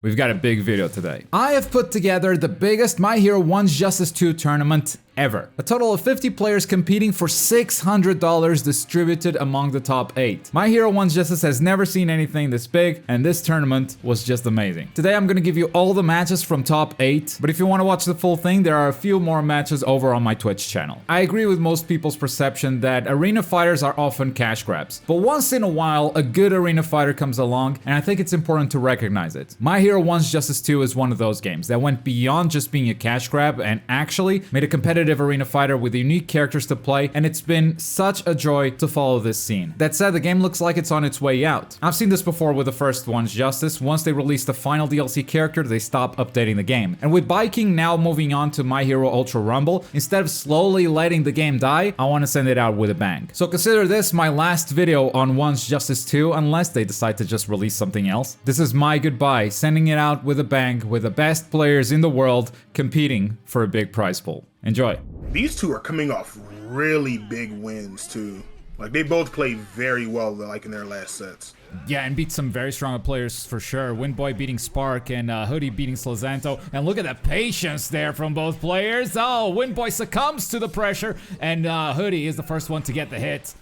We've got a big video today. I have put together the biggest My Hero 1's Justice 2 tournament ever. A total of 50 players competing for $600 distributed among the top 8. My Hero 1's Justice has never seen anything this big, and this tournament was just amazing. Today I'm gonna give you all the matches from top 8, but if you want to watch the full thing, there are a few more matches over on my Twitch channel. I agree with most people's perception that arena fighters are often cash grabs, but once in a while a good arena fighter comes along, and I think it's important to recognize it. My Hero 1's Justice 2 is one of those games that went beyond just being a cash grab and actually made a competitive arena fighter with unique characters to play, and it's been such a joy to follow this scene. That said, the game looks like it's on its way out. I've seen this before with the first one's Justice. Once they released the final DLC character, they stopped updating the game. And with Biking now moving on to My Hero Ultra Rumble, instead of slowly letting the game die, I want to send it out with a bang. So consider this my last video on One's Justice 2, unless they decide to just release something else. This is my goodbye, sending it out with a bang, with the best players in the world competing for a big prize pool. Enjoy. These two are coming off really big wins too. Like they both played very well like in their last sets. Yeah, and beat some very strong players for sure. Windboy beating Spark and Hoodie beating Slazanto. And look at the patience there from both players. Oh, Windboy succumbs to the pressure, and Hoodie is the first one to get the hit.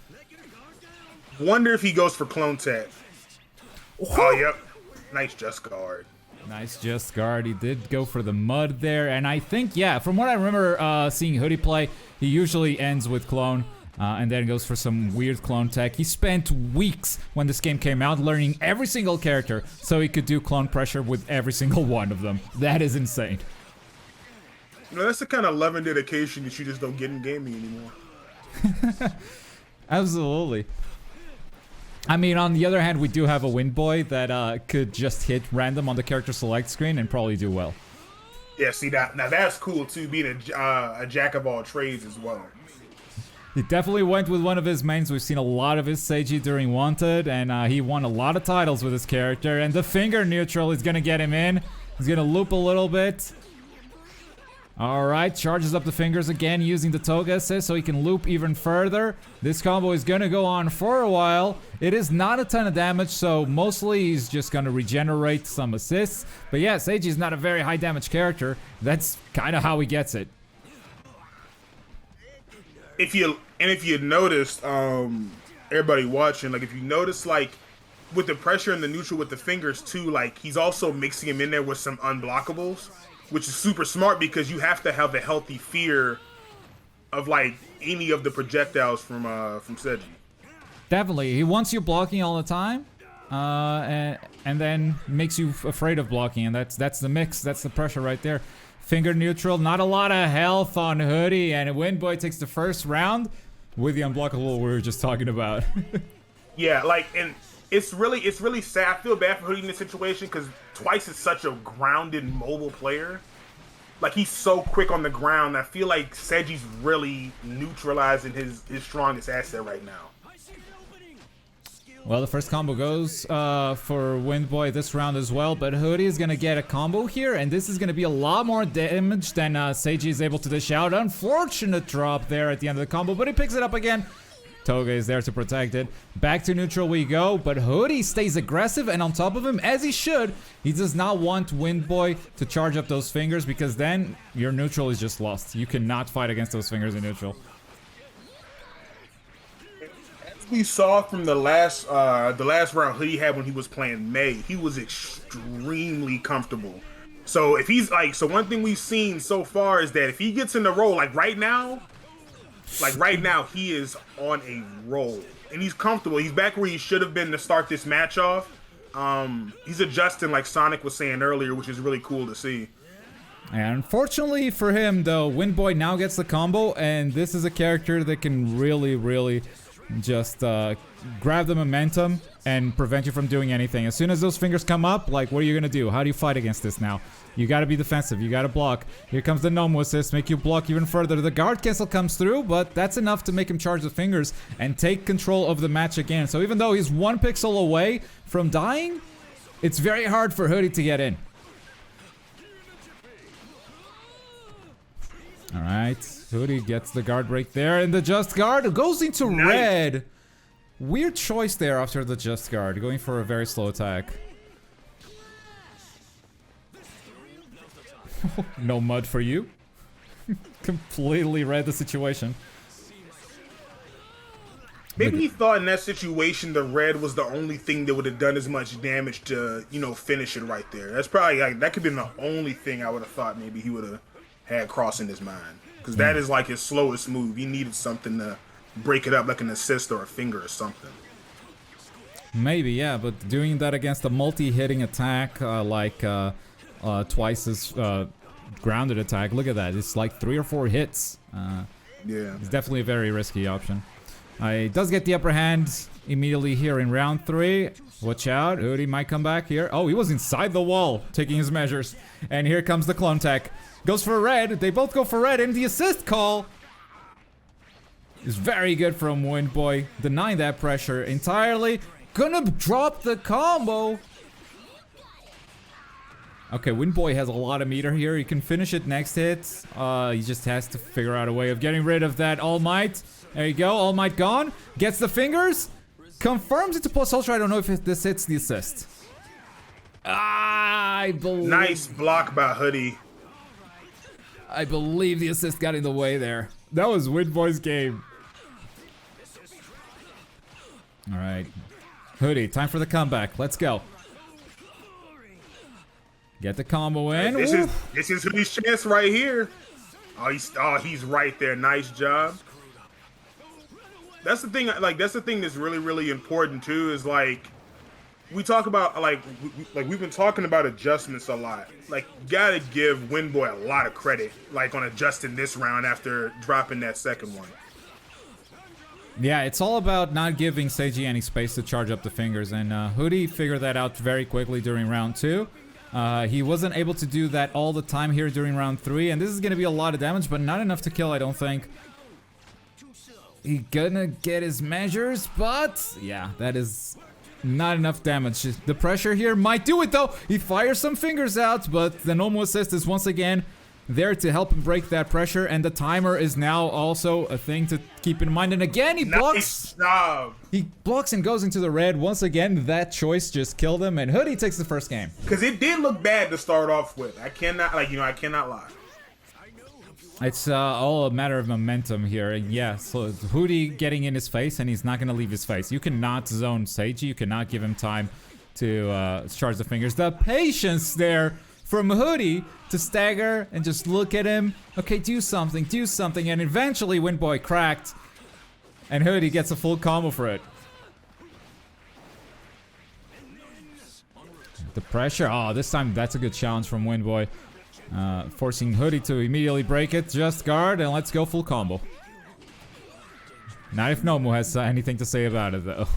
Wonder if he goes for clone tap. Oh, yep. Nice just guard. Nice just guard. He did go for the mud there, and I think, yeah, from what I remember seeing Hoodie play, he usually ends with clone. And then goes for some weird clone tech. He spent weeks when this game came out learning every single character so he could do clone pressure with every single one of them. That is insane. You know, that's the kind of love and dedication that you just don't get in gaming anymore. Absolutely. I mean, on the other hand, we do have a Windboy that could just hit random on the character select screen and probably do well. Yeah, see, now that's cool too, being a jack of all trades as well. He definitely went with one of his mains. We've seen a lot of his Shady during Wanted, and he won a lot of titles with his character. And the finger neutral is going to get him in. He's going to loop a little bit. Alright, charges up the fingers again using the Toga assist so he can loop even further. This combo is going to go on for a while. It is not a ton of damage, so mostly he's just going to regenerate some assists. But yeah, Shady is not a very high damage character. That's kind of how he gets it. If you noticed, everybody watching, like if you notice, like with the pressure and the neutral with the fingers too, like he's also mixing him in there with some unblockables, which is super smart because you have to have a healthy fear of like any of the projectiles from Shady. Definitely, he wants you blocking all the time, and then makes you afraid of blocking, and that's the mix, that's the pressure right there. Finger neutral, not a lot of health on Hoodie, and Windboy takes the first round with the unblockable we were just talking about. Yeah, like, and it's really sad. I feel bad for Hoodie in this situation because Twice is such a grounded, mobile player. Like, he's so quick on the ground. I feel like Shady's really neutralizing his strongest asset right now. Well, the first combo goes for Windboy this round as well, but Hoodie is going to get a combo here, and this is going to be a lot more damage than Shady is able to dish out. Unfortunate drop there at the end of the combo, but he picks it up again. Toga is there to protect it. Back to neutral we go, but Hoodie stays aggressive and on top of him, as he should. He does not want Windboy to charge up those fingers because then your neutral is just lost. You cannot fight against those fingers in neutral. We saw from the last round Hoodie had when he was playing May, he was extremely comfortable. So if he's like, so one thing we've seen so far is that if he gets in the roll, like right now he is on a roll and he's comfortable. He's back where he should have been to start this match off. He's adjusting like Sonic was saying earlier, which is really cool to see. And unfortunately for him though, Windboy now gets the combo, and this is a character that can really just grab the momentum and prevent you from doing anything. As soon as those fingers come up, like, what are you gonna do? How do you fight against this now? You gotta be defensive, you gotta block. Here comes the Nomu assist, make you block even further. The guard cancel comes through, but that's enough to make him charge the fingers and take control of the match again. So even though he's 1 pixel away from dying, it's very hard for Hoodie to get in. Alright, Hoodie gets the guard break there, and the just guard goes into red. Weird choice there after the just guard, going for a very slow attack. No mud for you. Completely read the situation. Maybe he thought in that situation the red was the only thing that would have done as much damage to, you know, finish it right there. That's probably like, that could have been the only thing I would have thought maybe he would have had crossing his mind. Because that is like his slowest move. He needed something to break it up, like an assist or a finger or something. Maybe, yeah, but doing that against a multi-hitting attack twice as grounded attack, look at that. It's like 3 or 4 hits. Yeah. It's definitely a very risky option. He does get the upper hand immediately here in round 3. Watch out, Hoodie might come back here. Oh, he was inside the wall, taking his measures. And here comes the clone tech. Goes for red, they both go for red, and the assist call is very good from Windboy. Denying that pressure entirely. Gonna drop the combo. Okay, Windboy has a lot of meter here. He can finish it next hit. He just has to figure out a way of getting rid of that All Might. There you go, All Might gone. Gets the fingers. Confirms it to plus ultra. I don't know if this hits the assist. I believe... Nice block by Hoodie. I believe the assist got in the way there. That was Windboy's game. Alright. Hoodie, time for the comeback. Let's go. Get the combo in. This is Hoodie's chance right here. Oh, he's right there. Nice job. That's the thing. Like, that's the thing that's really, really important too. Is like, we talk about like we've been talking about adjustments a lot. Like, you gotta give Windboy a lot of credit, like on adjusting this round after dropping that second one. Yeah, it's all about not giving Seiji any space to charge up the fingers, and Hoodie figured that out very quickly during round 2. He wasn't able to do that all the time here during round 3, and this is gonna be a lot of damage, but not enough to kill, I don't think. He gonna get his measures, but yeah, that is not enough damage. The pressure here might do it though. He fires some fingers out, but the normal assist is once again there to help him break that pressure, and the timer is now also a thing to keep in mind. And again, he blocks. Nice job. He blocks and goes into the red. Once again, that choice just killed him, and Hoodie takes the first game. Because it did look bad to start off with. I cannot, I cannot lie. It's all a matter of momentum here, and yeah, so Hoodie getting in his face, and he's not gonna leave his face. You cannot zone Seiji, you cannot give him time to charge the fingers. The patience there from Hoodie to stagger and just look at him. Okay, do something, and eventually Windboy cracked, and Hoodie gets a full combo for it. The pressure, oh, this time that's a good challenge from Windboy. Forcing Hoodie to immediately break it. Just guard and let's go full combo. Not if Nomu has anything to say about it though.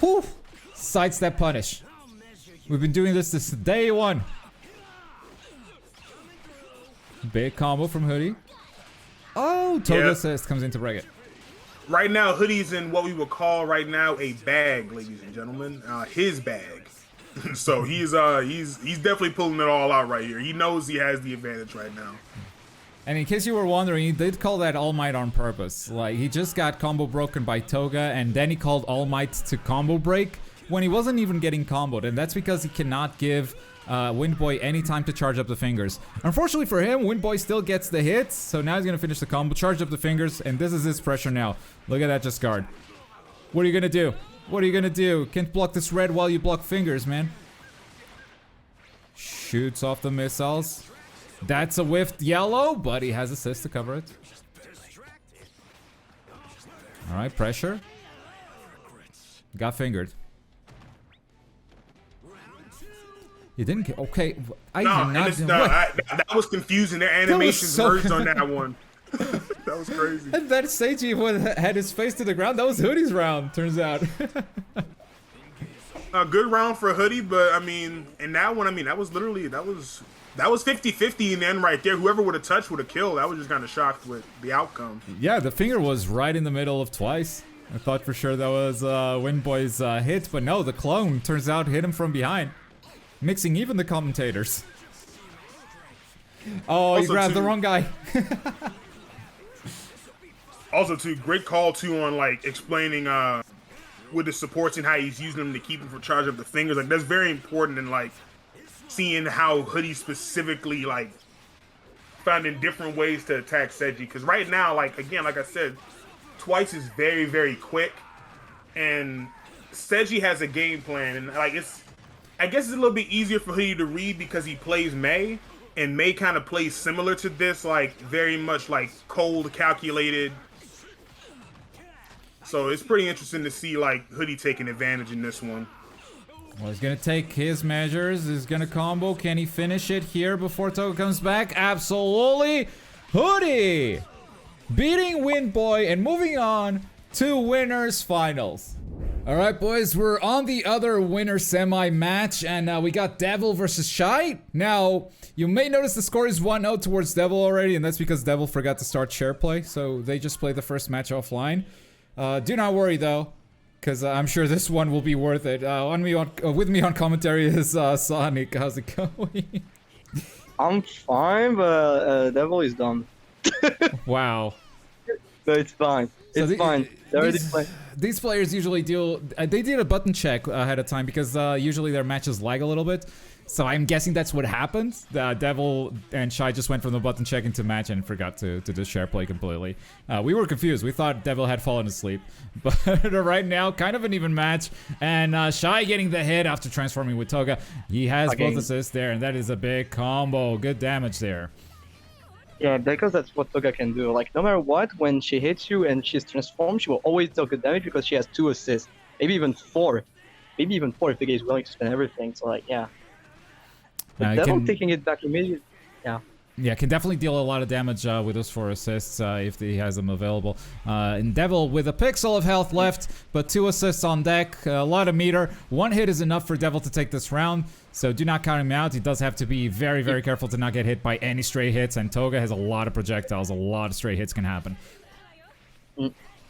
Whew! Sidestep punish. We've been doing this since day 1. Big combo from Hoodie. Oh, Toga assist comes in to break it. Right now, Hoodie's in what we would call right now a bag, ladies and gentlemen. His bag. So he's definitely pulling it all out right here. He knows he has the advantage right now. And in case you were wondering, he did call that All Might on purpose. Like, he just got combo broken by Toga, and then he called All Might to combo break when he wasn't even getting comboed, and that's because he cannot give Windboy any time to charge up the fingers. Unfortunately for him, Windboy still gets the hits, so now he's gonna finish the combo, charge up the fingers, and this is his pressure now. Look at that, just guard. What are you gonna do? What are you gonna do? Can't block this red while you block fingers, man. Shoots off the missiles. That's a whiffed yellow, but he has assist to cover it. Alright, pressure. Got fingered. You didn't get... Okay, that was confusing. Their animations merged on that one. That was crazy. And then Seiji had his face to the ground. That was Hoodie's round, turns out. A good round for Hoodie, but I mean, in that one, I mean, that was literally, that was 50-50 in the end right there. Whoever would have touched would have killed. I was just kind of shocked with the outcome. Yeah, the finger was right in the middle of twice. I thought for sure that was Windboy's hit, but no, the clone turns out hit him from behind, mixing even the commentators. Oh, you grabbed the wrong guy. Also, too, great call, too, on, like, explaining with the supports and how he's using them to keep them for charge of the fingers. Like, that's very important in, like, seeing how Hoodie specifically like finding different ways to attack Seji. Because right now, like again, like I said, Twice is very, very quick, and Seji has a game plan, and like I guess it's a little bit easier for Hoodie to read because he plays Mei, and Mei kind of plays similar to this, like very much like cold, calculated. So it's pretty interesting to see like Hoodie taking advantage in this one. Well, he's gonna take his measures. He's gonna combo. Can he finish it here before Toga comes back? Absolutely. Hoodie beating Windboy and moving on to winners finals. All right, boys, we're on the other winner semi match, and we got Devil versus Shy. Now, you may notice the score is 1-0 towards Devil already, and that's because Devil forgot to start share play, so they just played the first match offline. Do not worry though, because I'm sure this one will be worth it. With me on commentary is Sonic. How's it going? I'm fine, but Devil is dumb. Wow. So it's fine. It's fine. These players usually they did a button check ahead of time because usually their matches lag a little bit. So I'm guessing that's what happened. Devil and Shy just went from the button check into match and forgot to do share play completely. We were confused. We thought Devil had fallen asleep. But right now, kind of an even match. And Shy getting the hit after transforming with Toga. He has both assists there, and that is a big combo. Good damage there. Yeah, because that's what Toga can do. Like, no matter what, when she hits you and she's transformed, she will always deal good damage because she has 2 assists. Maybe even 4. Maybe even 4 if the guy is willing to spend everything. So, like, yeah. But Devil taking it back immediately. Yeah. Yeah, can definitely deal a lot of damage with those 4 assists if he has them available. And Devil with a pixel of health left, but 2 assists on deck, a lot of meter. 1 hit is enough for Devil to take this round, so do not count him out. He does have to be very, very careful to not get hit by any stray hits, and Toga has a lot of projectiles. A lot of stray hits can happen.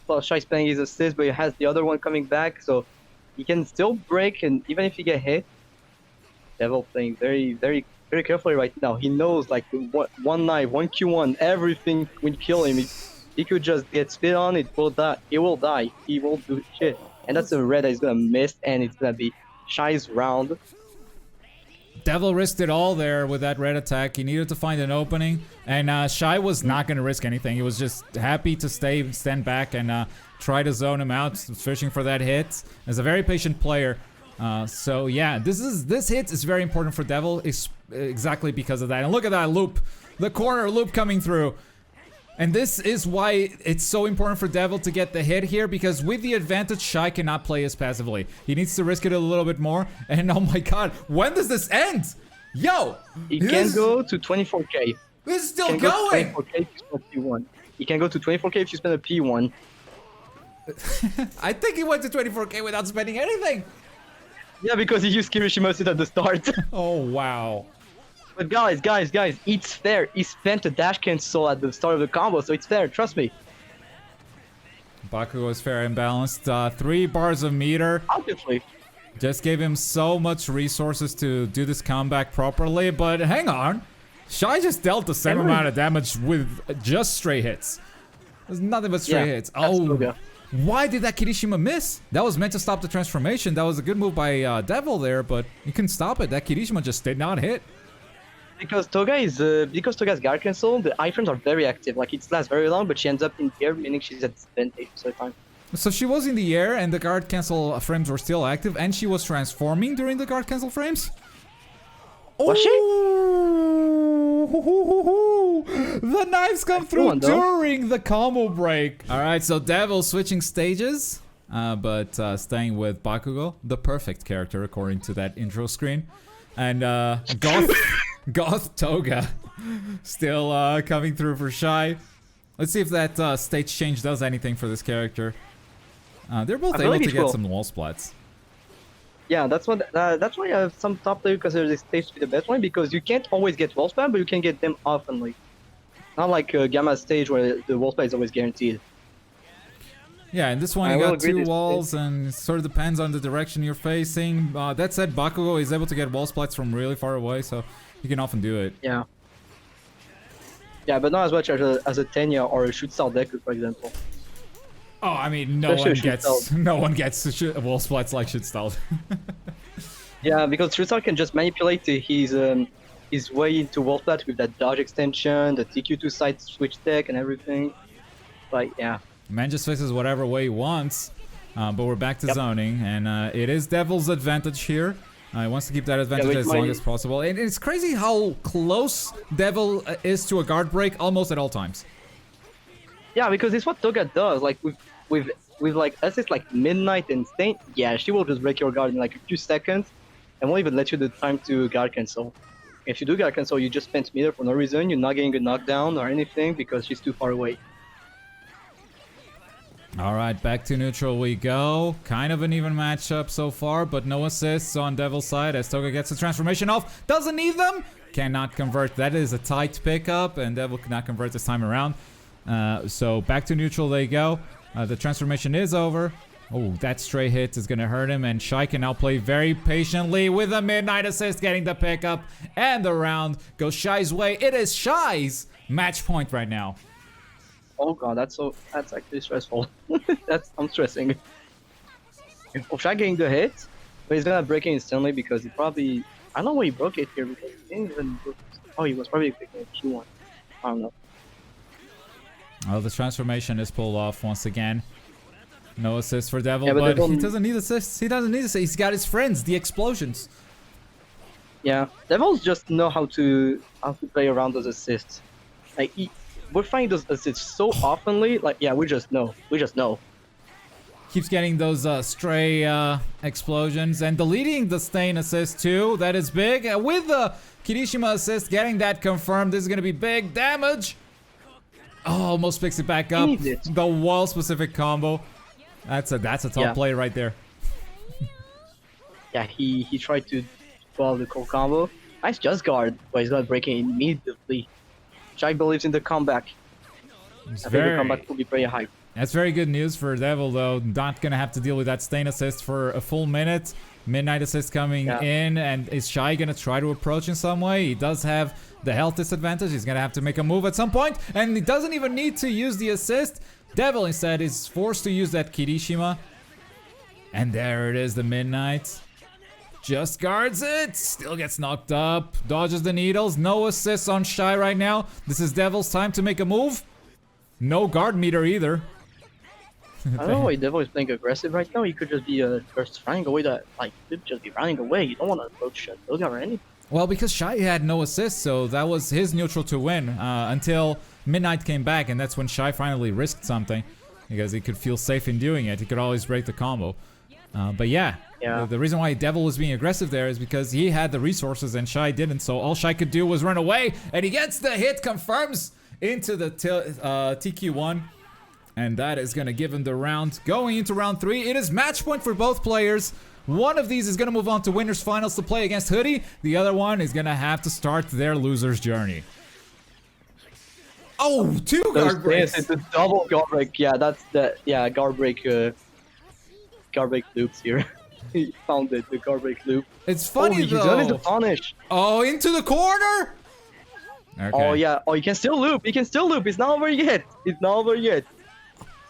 Well, Shy's playing his assist, but he has the other one coming back, so he can still break, and even if he get hit, Devil playing very, very, very carefully right now. He knows like one knife, 1 Q1, everything will kill him. He could just get spit on, it will die. He will die. He won't do shit. And that's a red that he's gonna miss, and it's gonna be Shy's round. Devil risked it all there with that red attack. He needed to find an opening, and Shy was not going to risk anything. He was just happy to stand back and try to zone him out, fishing for that hit. As a very patient player. So yeah, this hit is very important for Devil, exactly because of that. And look at that loop, the corner loop coming through. And this is why it's so important for Devil to get the hit here, because with the advantage, Shy cannot play as passively. He needs to risk it a little bit more. And oh my god, when does this end? Yo! He can go to 24k. This is still going! 24k if you spend a P1. He can go to 24k if you spend a P1. I think he went to 24k without spending anything! Yeah, because he used Kirishima at the start. Oh, wow. But guys, it's fair. He spent a dash cancel at the start of the combo, so it's fair, trust me. Bakugo is fair and balanced. 3 bars of meter. Obviously. Just gave him so much resources to do this comeback properly, but hang on. Shy just dealt the same amount of damage with just stray hits. There's nothing but stray hits. Oh, why did that Kirishima miss? That was meant to stop the transformation. That was a good move by Devil there, but you can stop it. That Kirishima just did not hit. Because Toga's guard cancel, the iframes are very active. Like, it lasts very long, but she ends up in the air, meaning she's at disadvantage most of the time. So she was in the air, and the guard cancel frames were still active, and she was transforming during the guard cancel frames? Was she? The knives come through during the combo break. Alright, so Devil switching stages, but staying with Bakugo, the perfect character according to that intro screen. And Goth Toga still coming through for Shy. Let's see if that stage change does anything for this character. They're both able to get some wall splats. Yeah, that's why some top players consider this stage to be the best one, because you can't always get wall spam, but you can get them oftenly. Not like Gamma stage where the wall spam is always guaranteed. Yeah, in this one you got 2 walls, and it sort of depends on the direction you're facing. That said, Bakugo is able to get wall splats from really far away, so you can often do it. Yeah. Yeah, but not as much as a Tenya or a shoot style Deku, for example. Oh, I mean, no one gets wall splats like shit styled. Yeah, because Tristar can just manipulate his way into Wolflat with that dodge extension, the TQ2 side switch tech, and everything. But yeah. Man just fixes whatever way he wants. But we're back to Yep. zoning, and it is Devil's advantage here. He wants to keep that advantage which as long might- as possible. And it's crazy how close Devil is to a guard break almost at all times. Yeah, because it's what Toga does. Like with like assets like Midnight and Stain, yeah, she will just break your guard in like a few seconds, and won't even let you the time to guard cancel. If you do guard cancel, you just spend meter for no reason. You're not getting a knockdown or anything because she's too far away. All right, back to neutral we go. Kind of an even matchup so far, but no assists on Devil's side as Toga gets the transformation off. Doesn't need them. Cannot convert. That is a tight pickup, and Devil cannot convert this time around. So back to neutral they go. The transformation is over. Oh, that stray hit is going to hurt him, and Shai can now play very patiently with a midnight assist, getting the pickup, and the round goes Shai's way. It is Shai's match point right now. Oh god, that's actually stressful. I'm stressing. If Shai getting the hit, but he's gonna break it instantly because he probably, I don't know why he broke it here because he didn't even broke it. Oh, he was probably picking a Q1. I don't know. Oh, the transformation is pulled off once again. No assist for Devil, Yeah, but but Devil- he doesn't need assists. He doesn't need assists. He's got his friends, the explosions. Yeah, Devils just know how to play around those assists. Like we're finding those assists so oftenly. Like yeah, we just know. Keeps getting those stray explosions and deleting the Stain assist too. That is big. With the Kirishima assist, getting that confirmed. This is going to be big damage. Oh, almost picks it back up. Needs it. The wall specific combo. That's a top Yeah. play right there. Yeah, he tried to follow the core combo. Nice just guard, but he's gonna break it immediately. Shai believes in the comeback. It's I think the comeback will be pretty high. That's very good news for Devil, though. Not gonna have to deal with that Stain assist for a full minute. Midnight assist coming Yeah. in, and is Shai gonna try to approach in some way? He does have the health disadvantage. He's gonna have to make a move at some point, and he doesn't even need to use the assist. Devil instead is forced to use that Kirishima. And there it is, the Midnight. Just guards it, still gets knocked up, dodges the needles. No assists on Shai right now. This is Devil's time to make a move. No guard meter either. I don't know why Devil is playing aggressive right now. He could just be just running away. He could just be running away. You don't want to approach Toga or anything. Well, because Shai had no assist, so that was his neutral to win until Midnight came back, and that's when Shai finally risked something because he could feel safe in doing it. He could always break the combo. But yeah, the reason why Devil was being aggressive there is because he had the resources and Shai didn't, so all Shai could do was run away, and he gets the hit, confirms into the TQ1, and that is going to give him the round. Going into round 3, it is match point for both players. One of these is going to move on to winners finals to play against Hoodie. The other one is going to have to start their loser's journey. Oh, two guard breaks. It's a double guard break. Yeah, that's the guard break loops here. He found it, the guard break loop. It's funny He's running the though. punish. Oh, into the corner. Okay. Oh yeah. Oh, you can still loop. He can still loop. It's not over yet.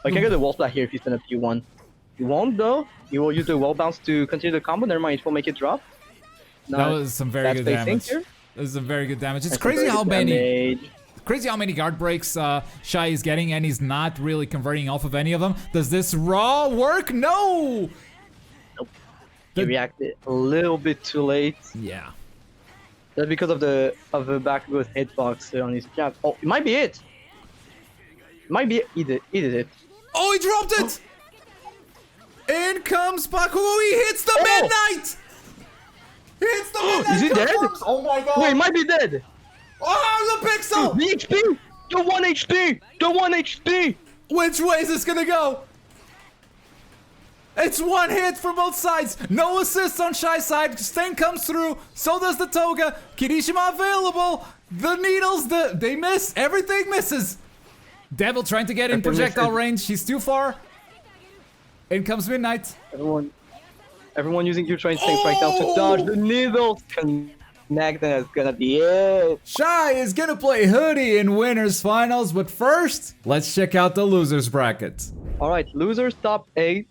I can get the wall flat here if he's gonna P1. He won't though. He will use the wall bounce to continue the combo. Never mind, it will make it drop. That was some very good damage. Here. This is some very good damage. It's That's crazy very how good many. damage. Crazy how many guard breaks Shai is getting, and he's not really converting off of any of them. Does this raw work? No! He reacted a little bit too late. Yeah. That's because of the backward hitbox on his jab. Oh, it might be it. Might be it. He did it. Oh, he dropped it! In comes Baku. He hits the Oh! Midnight! He hits the Midnight! Is he dead? confirms. Oh my god! Wait, he might be dead. Oh, the pixel! The HP. The 1 HP. The 1 HP. Which way is this gonna go? It's one hit for both sides. No assists on Shai's side. Stain comes through. So does the Toga. Kirishima available. The needles, they miss. Everything misses. Devil trying to get in Everything projectile misses. range. He's too far. In comes Midnight. Everyone using your train things right now to Oh! dodge the needles. Connect, and that's gonna be it. Shai is gonna play Hoodie in winners finals, but first, let's check out the losers bracket. All right, losers top 8.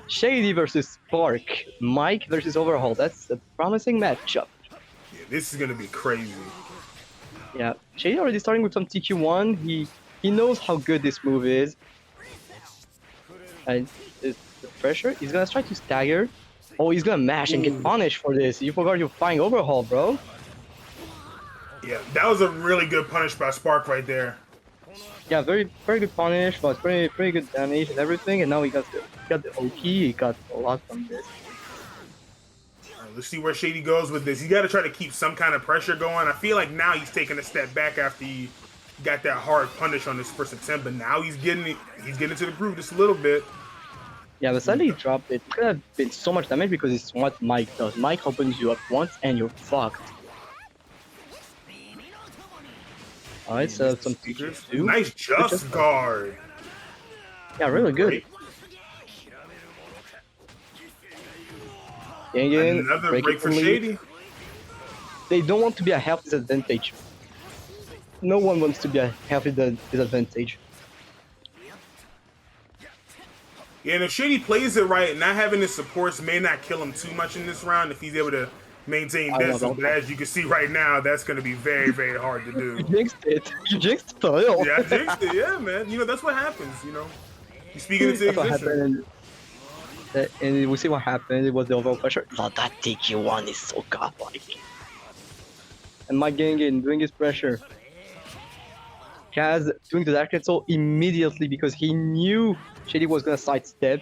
Shady versus Spark. Mike versus Overhaul. That's a promising matchup. Yeah, this is gonna be crazy. Yeah, Shady already starting with some TQ1. He knows how good this move is. And the pressure, he's gonna try to stagger. Oh, he's gonna mash and get punished for this. You forgot you're flying Overhaul, bro. Yeah, that was a really good punish by Spark right there. Yeah, very good punish, but pretty good damage and everything. And now he got the OP. He got a lot from this. All right, let's see where Shady goes with this. He's got to try to keep some kind of pressure going. I feel like now he's taking a step back after he got that hard punish on his first attempt, but now he's getting into the groove just a little bit. Yeah, but suddenly he dropped it. It could have been so much damage because it's what Mike does. Mike opens you up once and you're fucked. Alright, so some features too. Nice just guard. Yeah, really good. Again, Another break for Shady. They don't want to be a health disadvantage. No one wants to be a health disadvantage. Yeah, and if Shady plays it right, not having his supports may not kill him too much in this round if he's able to maintain distance. But as you can see right now, that's going to be very, very hard to do. You jinxed it. You jinxed it for real. Yeah, I jinxed it. Yeah, man. You know, that's what happens, you know. You speaking into existence. And we see what happened. It was the overall pressure. No, that TQ1 is so godlike. And Mike getting in, doing his pressure. Kaz doing the dash cancel immediately because he knew Shady was gonna sidestep.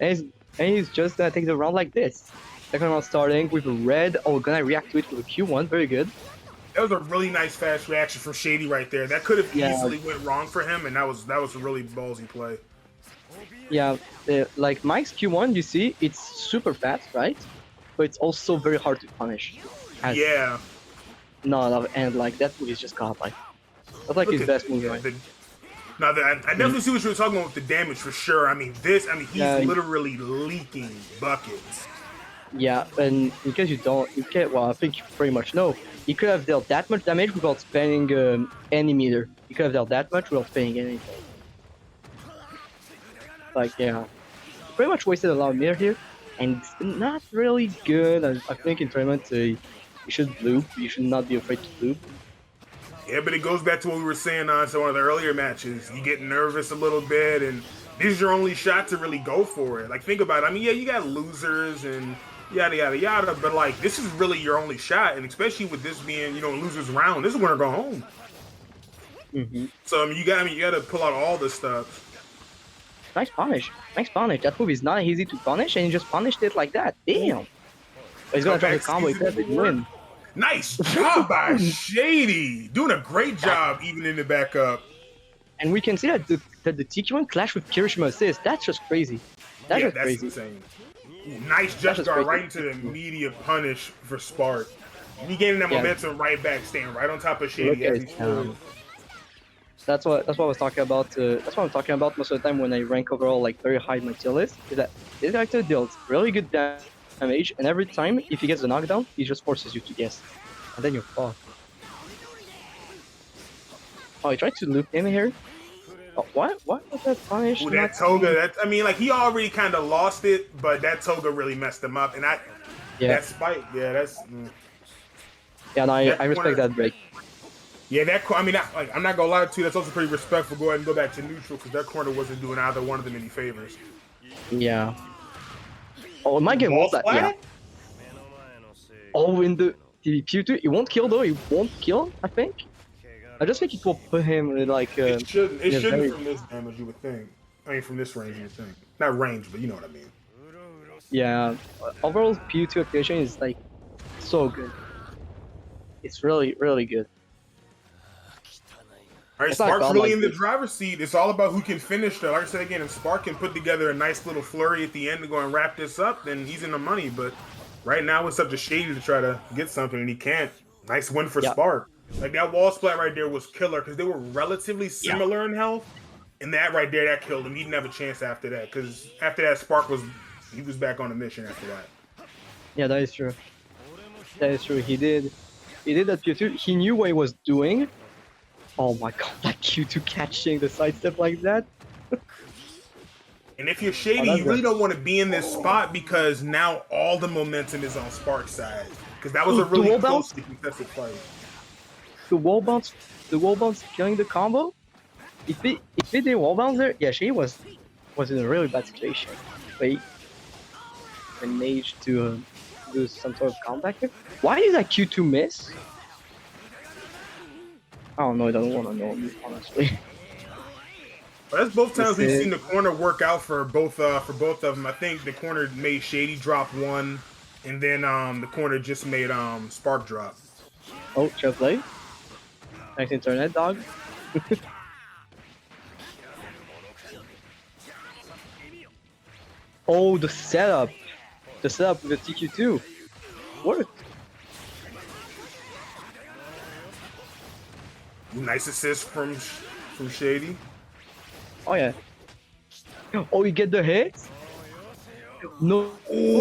And he's just gonna take the round like this. Second round starting with red. Oh, gonna react to it with a Q1. Very good. That was a really nice fast reaction from Shady right there. That could have easily went wrong for him, and that was a really ballsy play. Yeah, like Mike's Q1, you see, it's super fast, right? But it's also very hard to punish. Yeah. No, and like that move is just godlike. That's like his best move, right? I definitely see what you were talking about with the damage for sure. I mean, he's literally leaking buckets. Yeah, and because you can't, well, I think you pretty much know. He could have dealt that much damage without spending any meter. He could have dealt that much without spending anything. Like, yeah. Pretty much wasted a lot of meter here. And it's not really good. I think in tournament, you should loop. You should not be afraid to loop. Yeah, but it goes back to what we were saying on some of the earlier matches. You get nervous a little bit, and this is your only shot to really go for it. Like, think about it. I mean, yeah, you got losers and yada, yada, yada, but, like, this is really your only shot, and especially with this being, you know, losers round, this is winner go home. Mm-hmm. So, I mean, you got to pull out all this stuff. Nice punish. Nice punish. That move is not easy to punish, and he just punished it like that. Damn. But he's going to try to combo it, but win. Nice job by Shady. Doing a great job even in the backup. And we can see that the TQ1 clash with Kirishima assist. That's just crazy. That's crazy. Insane. Nice just guard right into the immediate punish for Spark. He getting that momentum right back, staying right on top of Shady as he stood. That's what I was talking about. That's what I'm talking about most of the time when I rank overall like very high in my tier list. Is that this character deals really good damage, and every time if he gets the knockdown, he just forces you to guess, and then you're fucked. Oh, he tried to loop him here. Oh, what was that punish? Ooh, that Toga. I mean, like he already kind of lost it, but that Toga really messed him up. And that spike, that's. Yeah, no, I respect that break. Yeah, I mean, I'm not gonna lie to you. That's also pretty respectful. Go ahead and go back to neutral because that corner wasn't doing either one of them any favors. Yeah. Oh, it might get wall that. Yeah. Oh, in the Q2, it won't kill though. It won't kill. I think. I just think it will put him in like. It shouldn't from this damage. You would think. I mean, from this range, you would think. Not range, but you know what I mean. Yeah. Overall, Q2 activation is like so good. It's really, really good. All right, Spark's really in the driver's seat. It's all about who can finish though. Like I said again, if Spark can put together a nice little flurry at the end to go and wrap this up, then he's in the money. But right now it's up to Shady to try to get something, and he can't. Nice win for Spark. Like that wall splat right there was killer because they were relatively similar in health, and that right there, that killed him. He didn't have a chance after that because after that, Spark was back on a mission after that. Yeah, that is true. That is true. He did that Q2. He knew what he was doing. Oh my god, that Q2 catching the sidestep like that. And if you're Shady, you really don't want to be in this spot because now all the momentum is on Spark's side. Because that was a really closely contested fight. The wall bounce killing the combo. If it did wall bounce there, yeah, Shady was in a really bad situation. But he managed to do some sort of comeback here. Why did that Q2 miss? I don't know. I don't want to know, honestly. Well, that's both times we've seen the corner work out for both of them. I think the corner made Shady drop one, and then the corner just made Spark drop. Oh, chill play. Nice internet, dog. Oh, the setup with the TQ2 worked. Nice assist from Shady. Oh yeah. Oh, you get the hit? No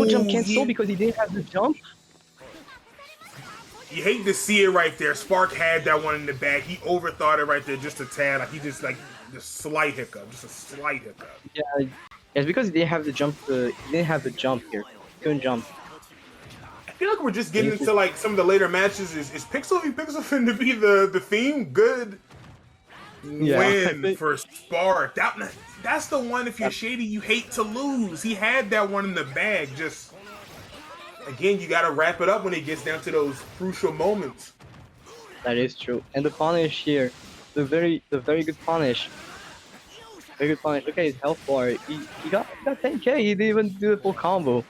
jump cancel because he didn't have the jump. You hate to see it right there. Spark had that one in the bag. He overthought it right there just a tad. Like he just slight hiccup, just a slight hiccup. Yeah, it's because he didn't have the jump. He didn't have the jump here. He couldn't jump. I feel like we're just getting into like some of the later matches. Is Pixel v Pixel finna be the theme? Good win for Spark. That's the one. If you're Shady, you hate to lose. He had that one in the bag. Just again, you gotta wrap it up when it gets down to those crucial moments. That is true. And the punish here, the very good punish. Very good punish. Look at his health bar. He got 10k. He didn't even do the full combo.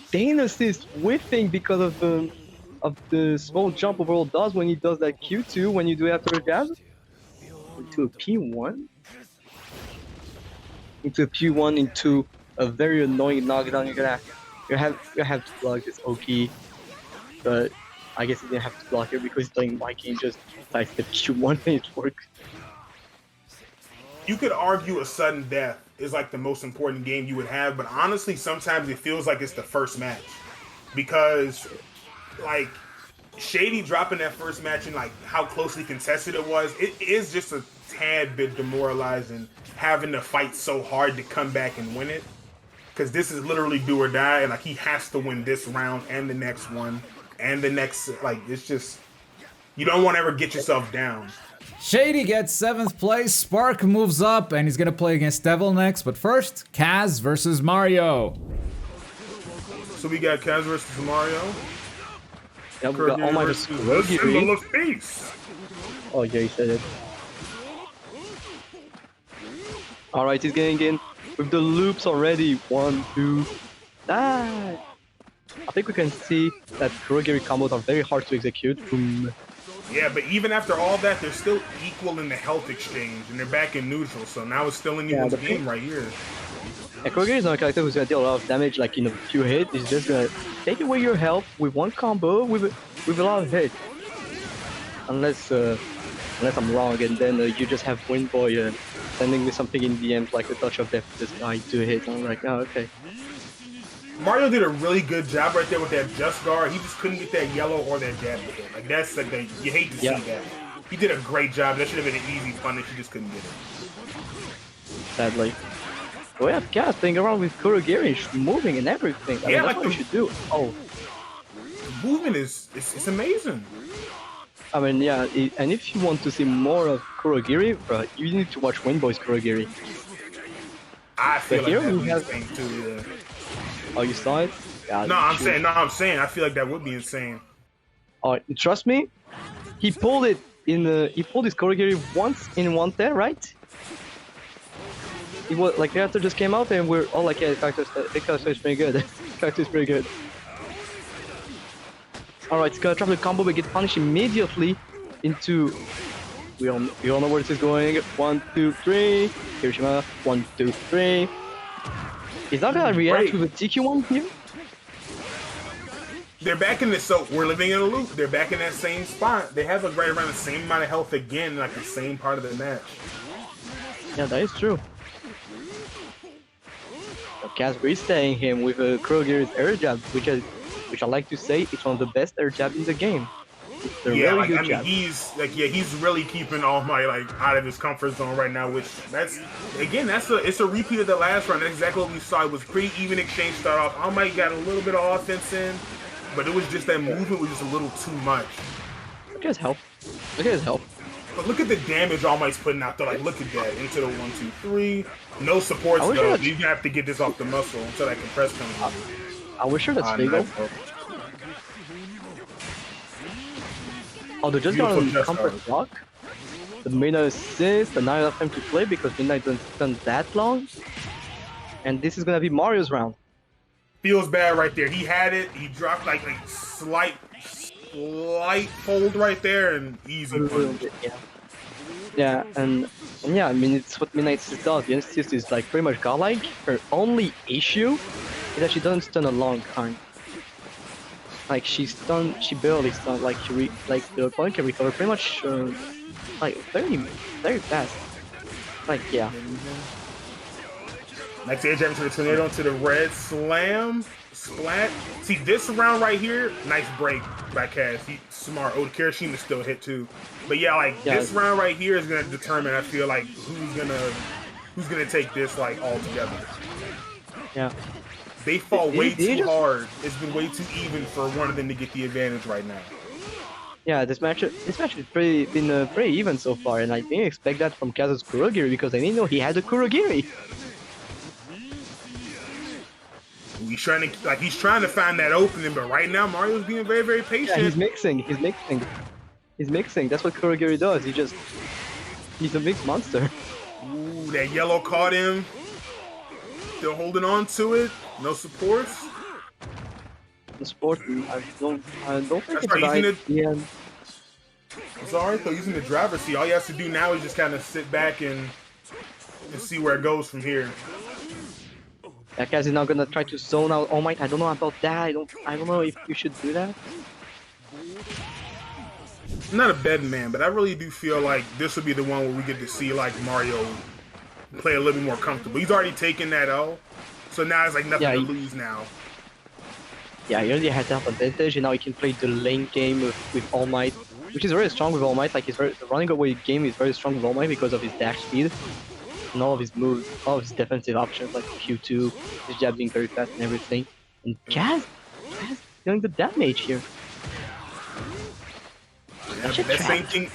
Stain assist whiffing because of the small jump overall does when he does that Q2 when you do it after a jab. Into a P1? Into a P1 into a very annoying knockdown. You have to block this Oki, but I guess he didn't have to block it because he's playing my game just like the Q1 and it works. You could argue a sudden death is like the most important game you would have, but honestly, sometimes it feels like it's the first match because, like, Shady dropping that first match and like how closely contested it was, it is just a tad bit demoralizing having to fight so hard to come back and win it. Because this is literally do or die, and like he has to win this round and the next one and the next. Like it's just you don't want to ever get yourself down. Shady gets 7th place, Spark moves up, and he's gonna play against Devil next, but first, Kaz versus Mario. So we got Kaz versus Mario. Yeah, we got all my symbol of peace. Oh yeah, he said it. Alright, he's getting in with the loops already. 1, 2. I think we can see that Kurogiri combos are very hard to execute. Boom. Yeah, but even after all that, they're still equal in the health exchange, and they're back in neutral, so now it's still in anyone's game right here. Yeah, Kurogiri is not a character who's gonna deal a lot of damage like in a few hits. He's just gonna take away your health with one combo with a lot of hits. Unless I'm wrong, and then you just have Windboy sending me something in DMs like the touch of death. This guy 2 hits. I'm like, oh okay. Mario did a really good job right there with that just guard. He just couldn't get that yellow or that jab to hit. Like that's like you hate to see that. He did a great job. That should have been an easy punish. He just couldn't get it. Sadly. We have Kaz playing around with Kurogiri, moving and everything. I mean, that's what you should do. Oh, the movement is it's amazing. I mean, yeah, and if you want to see more of Kurogiri, bro, you need to watch Windboy's Kurogiri. I feel like that would be insane too. Yeah. Oh, you saw it? Yeah, No, I'm saying. I feel like that would be insane. Oh, trust me, he pulled it in. He pulled his Kurogiri once in 110, right? He was like the character just came out and we're all like, yeah, the character is pretty good. The character is pretty good. All right, he's gonna drop the combo but get punished immediately into. We all know where this is going. 1, 2, 3. Hiroshima. 1, 2, 3. He's not gonna react to the TQ1 here. They're back in this, so we're living in a loop. They're back in that same spot. They have like right around the same amount of health again, like the same part of the match. Yeah, that is true. Kaz restaying him with Kurogiri's air jab, which I like to say it's one of the best air jabs in the game. It's a Yeah, really like good I mean, jab. he's really keeping All Might like out of his comfort zone right now. Which it's a repeat of the last round. That's exactly what we saw. It was pretty even exchange start off. All Might got a little bit of offense in, but it was just that movement was just a little too much. Look at his health. Look at his health. But look at the damage All Might's putting out there. Like, look at that. Into the 1, 2, 3. No supports I wish though. it was- You have to get this off the muscle until that compress comes in. I wish her that's legal. Nice. Oh, they just Beautiful got on just comfort art. block. The Midnight assist, and now enough time to play because Midnight doesn't spend that long. And this is gonna be Mario's round. Feels bad right there. He had it. He dropped like a slight fold right there, and easy A little punch. bit, yeah. Yeah, and yeah, I mean it's what Midnight Assist does. The assist is like pretty much godlike. Her only issue is that she doesn't stun a long time. Like she barely stunned. Like the opponent can recover pretty much like very fast. Like yeah. Next edge jab to the tornado into the red slam. Splat. See this round right here, nice break by Kaz. He smart. Oh, Kirishima still hit too. But yeah, this round right here is gonna determine, I feel like, who's gonna take this like all together. Yeah. They fought way too hard. It's been way too even for one of them to get the advantage right now. Yeah, this match has been pretty even so far, and I didn't expect that from Kaz's Kurogiri because I didn't know he had a Kurogiri. He's trying to find that opening, but right now Mario's being very, very patient. Yeah, he's mixing. That's what Kurogiri does. He's a mixed monster. Ooh, that yellow caught him. Still holding on to it. No supports. The sport, I don't think That's it's right, right. Yeah. It's alright though, using the driver's seat. All he has to do now is just kind of sit back and see where it goes from here. That guy's not gonna try to zone out All Might. I don't know about that. I don't know if you should do that. I'm not a betting man, but I really do feel like this will be the one where we get to see like Mario play a little bit more comfortable. He's already taken that L, so now it's like nothing to lose now. Yeah, he already has that advantage, and now he can play the lane game with All Might, which is very strong with All Might. Like the running away game is very strong with All Might because of his dash speed and all of his moves, all of his defensive options like Q2, his jab being very fast and everything. And Kaz doing the damage here. Yeah, that same thing.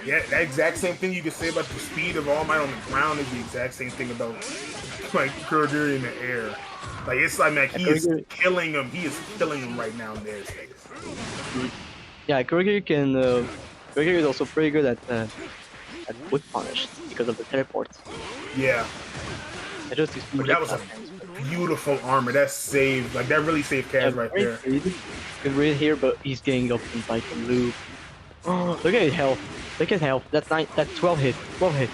Yeah, that exact same thing you can say about the speed of All Might on the ground is the exact same thing about like Kurogiri in the air. Like it's like he is killing him. He is killing him right now in the airspace. Yeah, Kurogiri Kurogiri is also pretty good at wood punish because of the teleports. Yeah. But that was a beautiful armor. That saved, like that really saved Kaz right there. Good read here, but he's getting up and like a loop. Oh, look at his health. Look at his health. That's 12 hit. 12 hit.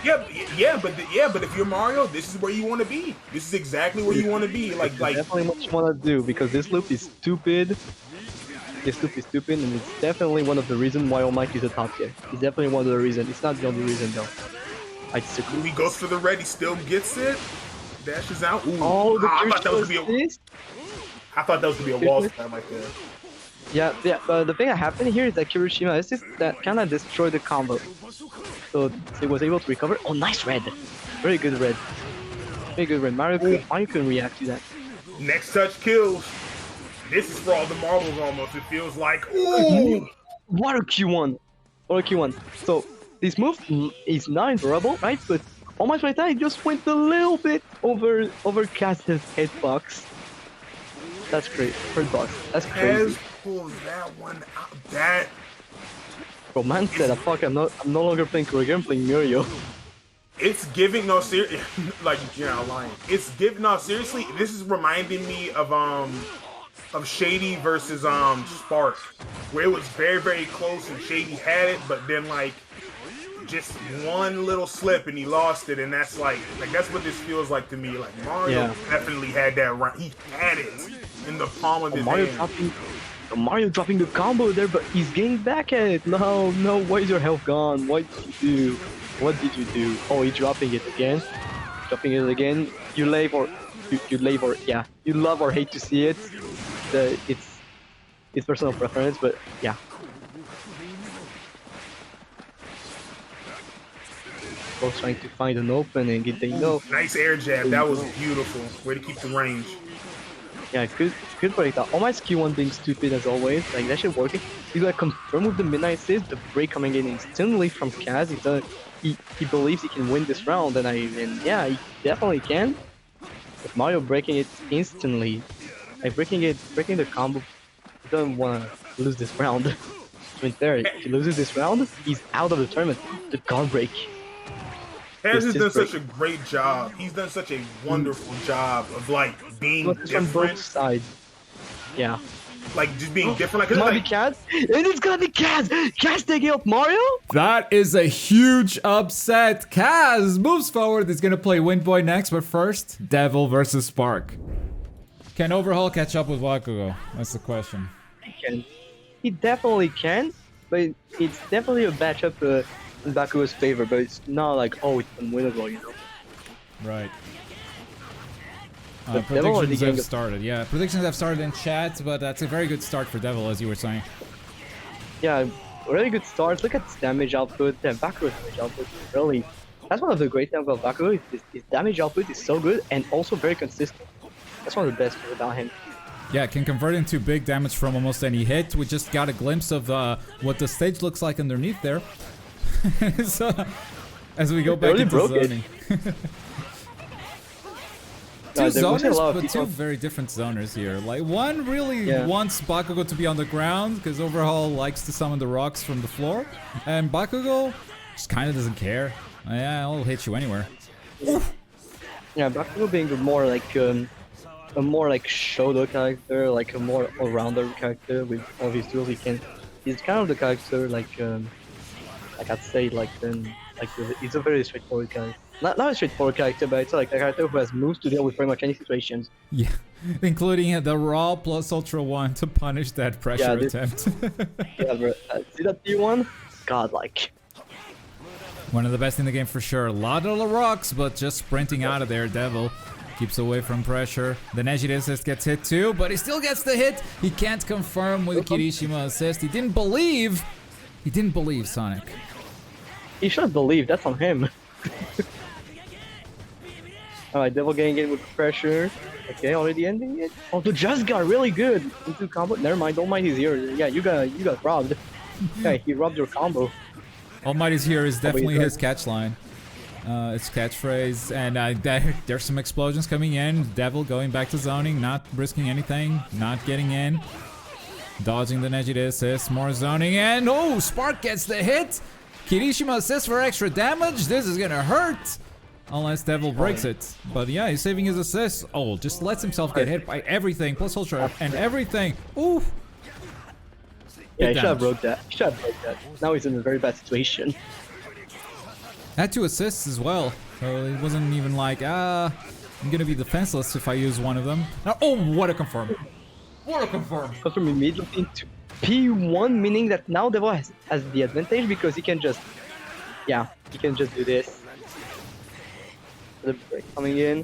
Yeah, but if you're Mario, this is where you want to be. This is exactly where you want to be. Like definitely what you want to do because this loop is stupid. This loop is stupid, and it's definitely one of the reasons why All Might is a top tier. It's definitely one of the reasons. It's not the only reason though. He goes for the red. He still gets it. Dashes out. Ooh. Oh, I thought that was gonna be a wall spam right there. Yeah. But the thing that happened here is that Kirishima assist that kind of destroyed the combo. So he was able to recover. Oh, nice red. Very good red. Very good red. Mario can react to that. Next touch kills. This is for all the marbles almost. It feels like. Ooh. What a Q1. What a Q1. So this move is not invulnerable, right? But All Might right now, it just went a little bit over Kaz's hitbox. That's great. Hitbox. That's crazy. Pull that one out. That. Bro, man said, "Fuck, I'm no longer playing Kurogiri, I'm playing Mario." It's giving like you're not lying. It's giving seriously. This is reminding me of Shady versus Spark, where it was very, very close and Shady had it, but then like just one little slip and he lost it, and that's like that's what this feels like to me. Like Mario definitely had that right. He had it in the palm of his hand. Mario dropping the combo there, but he's getting back at it. No, why is your health gone? What did you do? What did you do? Oh, he's dropping it again. Dropping it again. You love or hate to see it. It's personal preference, but yeah. both trying to find an opening. If they know, Nice air jab. That was beautiful. Way to keep the range. yeah, good breakdown. All my skill one being stupid as always. Like that shit working. He's like confirm with the midnight assist. The break coming in instantly from Kaz. He believes he can win this round, and yeah, he definitely can. But Mario breaking it instantly, like breaking the combo. He doesn't want to lose this round. Right there, if he loses this round, he's out of the tournament. The guard break. Kaz has done such a great job. He's done such a wonderful job of like being different. From both sides. Yeah. Like just being different. Like, It might be Kaz, and it's gonna be Kaz. Kaz taking out Mario. That is a huge upset. Kaz moves forward. He's gonna play Windboy next, but first, Devil versus Spark. Can Overhaul catch up with Bakugo? That's the question. He definitely can, but it's definitely a matchup in Bakugo's favor. But it's not like, oh, it's unwinnable, you know. Right. But Devil already Predictions have getting started. Yeah, predictions have started in chat, but that's a very good start for Devil, as you were saying. Yeah, really good start. Look at his damage output. And Bakugo's damage output is really. That's one of the great things about Bakugo. His damage output is so good and also very consistent. That's one of the best things about him. Yeah, can convert into big damage from almost any hit. We just got a glimpse of what the stage looks like underneath there. So, as we go back really into zoning. Two zoners, but two very different zoners here. Like, one really wants Bakugo to be on the ground, because Overhaul likes to summon the rocks from the floor. And Bakugo just kind of doesn't care. Yeah, I'll hit you anywhere. Yeah, Bakugo being a more like Shodo character, like a more all-rounder character with all his tools. He's kind of the character like I'd say he's a very straightforward character. Not a straightforward character, but it's like a character who has moves to deal with pretty much any situations. Yeah, including the Raw plus Ultra 1 to punish that pressure attempt. Yeah, bro. See that D1? Godlike. One of the best in the game for sure. A lot of the rocks, but just sprinting out of there, Devil. Keeps away from pressure. The Nejire assist gets hit too, but he still gets the hit. He can't confirm with Kirishima assist. He didn't believe, Sonic. He should have believed. That's on him. Alright, Devil getting in with pressure. Okay, already ending it. Oh, the just got really good into combo. Never mind, All Might is here. Yeah, you got robbed. Yeah, he robbed your combo. All Might is here is definitely his catch line. It's catchphrase, and there's some explosions coming in. Devil going back to zoning, not risking anything, not getting in. Dodging the Nejire assist, more zoning, and oh, Spark gets the hit! Kirishima assist for extra damage, this is gonna hurt! Unless Devil breaks it. But yeah, he's saving his assist. Oh, just lets himself get hit by everything, plus Ultra and everything. Ooh! Yeah, he should have broke that. Now he's in a very bad situation. Had 2 assists as well, so it wasn't even like, I'm gonna be defenseless if I use one of them. Oh, what a confirm. What a confirm. Confirm immediately into P1, meaning that now Devil has the advantage because he can just, do this. The break coming in.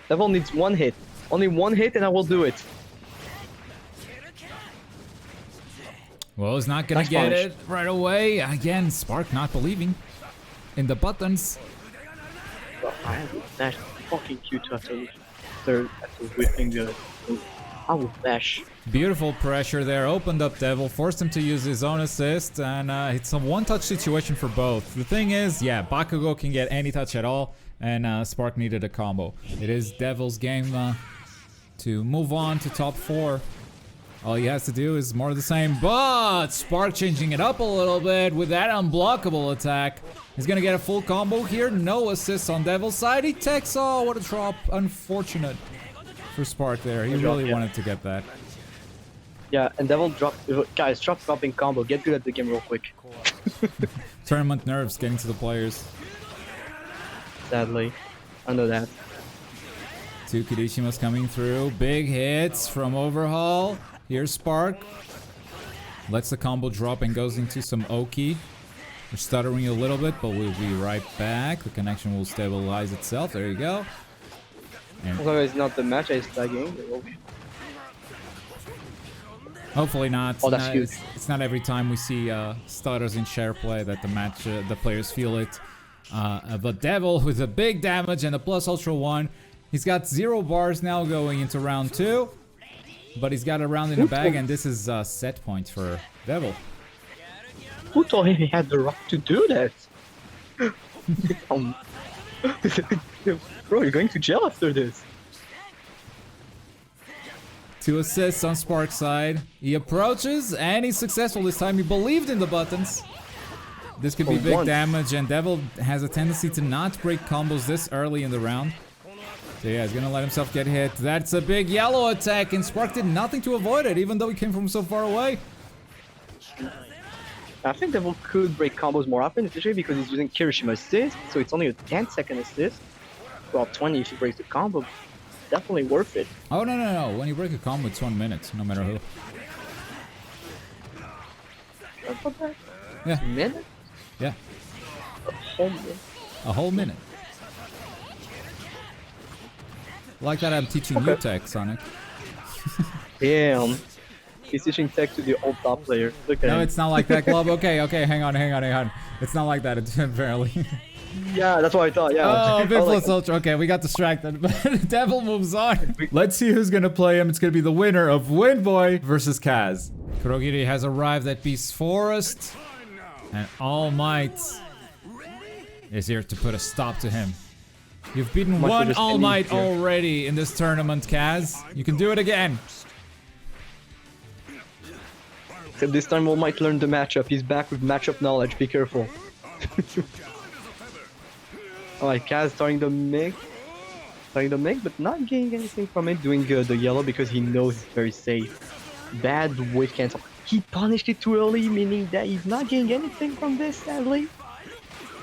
Devil needs 1 hit. Only 1 hit and I will do it. Well, he's not gonna get it right away. Again, Spark not believing in the buttons. Well, I have to dash fucking Q2 after whipping the... I will dash. Beautiful pressure there, opened up Devil, forced him to use his own assist, and it's a one-touch situation for both. The thing is, yeah, Bakugo can get any touch at all, and Spark needed a combo. It is Devil's game to move on to top 4. All he has to do is more of the same, but Spark changing it up a little bit with that unblockable attack. He's gonna get a full combo here, no assists on Devil's side. He takes, oh, what a drop, unfortunate for Spark there. He really wanted to get that. Yeah, and Devil dropped, guys, dropping combo, get good at the game real quick. Tournament nerves getting to the players. Sadly, I know that. 2 Kirishimas coming through, big hits from Overhaul. Here's Spark. Lets the combo drop and goes into some Oki. We're stuttering a little bit, but we'll be right back. The connection will stabilize itself. There you go. And as long as it's not the match is lagging, it will be. Hopefully not. Oh, that's huge. It's not every time we see stutters in share play that the players feel it. But Devil with a big damage and a plus ultra 1. He's got 0 bars now going into round 2. But he's got a round in the bag, and this is a set point for Devil. Who told him he had the right to do that? Bro, you're going to jail after this. 2 assists on Spark's side. He approaches, and he's successful this time. He believed in the buttons. This could be big damage, and Devil has a tendency to not break combos this early in the round. So yeah, he's gonna let himself get hit. That's a big yellow attack, and Spark did nothing to avoid it, even though he came from so far away. I think Devil could break combos more often, especially because he's using Kirishima assist, so it's only a 10-second assist. Well, 20 if he breaks the combo. Definitely worth it. Oh, no. When you break a combo, it's 1 minute, no matter who. Yeah. A minute? Yeah. A whole minute. A whole minute. Like that I'm teaching you tech, Sonic. Damn. He's teaching tech to the old top player. Look at him. No, it's not like that, Glob. Okay, hang on. It's not like that, apparently. Yeah, that's what I thought, yeah. Oh, bit plus ultra. Okay, we got distracted, but Devil moves on. Let's see who's gonna play him. It's gonna be the winner of Windboy versus Kaz. Kurogiri has arrived at Beast Forest, and All Might is here to put a stop to him. You've beaten one All Might already in this tournament, Kaz. You can do it again. Except this time All Might learn the matchup. He's back with matchup knowledge. Be careful. Alright, Kaz starting the mix, but not getting anything from it. Doing the yellow because he knows it's very safe. Bad wave cancel. He punished it too early, meaning that he's not getting anything from this, sadly.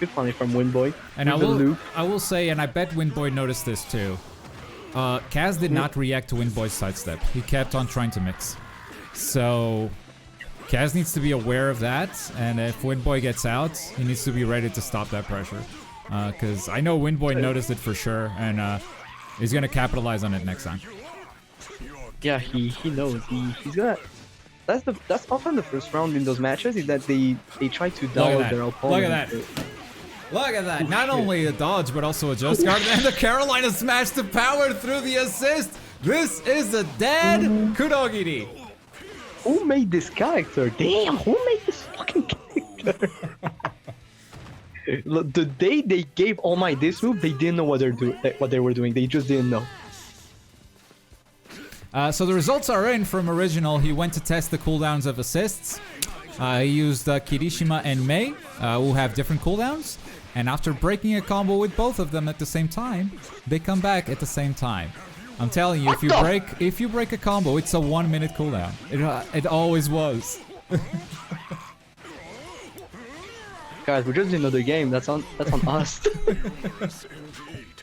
Good punish from Windboy. And I will say, and I bet Windboy noticed this too. Kaz did not react to Windboy's sidestep. He kept on trying to mix. So Kaz needs to be aware of that, and if Windboy gets out, he needs to be ready to stop that pressure. Because I know Windboy noticed it for sure, and he's gonna capitalize on it next time. Yeah, he knows. He's gonna. That's often the first round in those matches is that they try to dodge their opponent. Look at that! Not only a dodge, but also a just guard, and the Carolina smash to power through the assist. This is a dead Kurogiri. Who made this character? Damn, who made this fucking character? The day they gave All Might this move, they didn't know what they were doing. They just didn't know. So the results are in from original. He went to test the cooldowns of assists. He used Kirishima and Mei, who have different cooldowns. And after breaking a combo with both of them at the same time, they come back at the same time. I'm telling you, if you break a combo, it's a 1 minute cooldown. It always was. Guys, we just did another game. That's on us.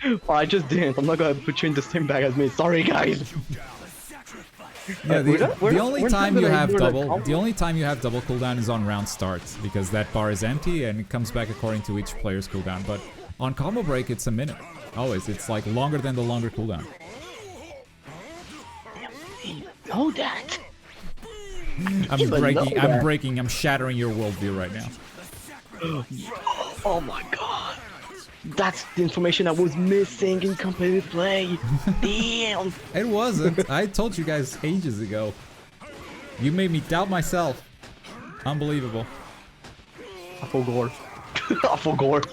Oh, I just didn't. I'm not gonna put you in the same bag as me. Sorry, guys. Yeah, the only time you have double cooldown is on round start, because that bar is empty and it comes back according to each player's cooldown. But on combo break, it's a minute. Always, it's like longer than the longer cooldown. Know that. I'm shattering your worldview right now. Oh my god. That's the information I was missing in competitive play. Damn. It wasn't. I told you guys ages ago. You made me doubt myself. Unbelievable. I forgot. I forgot.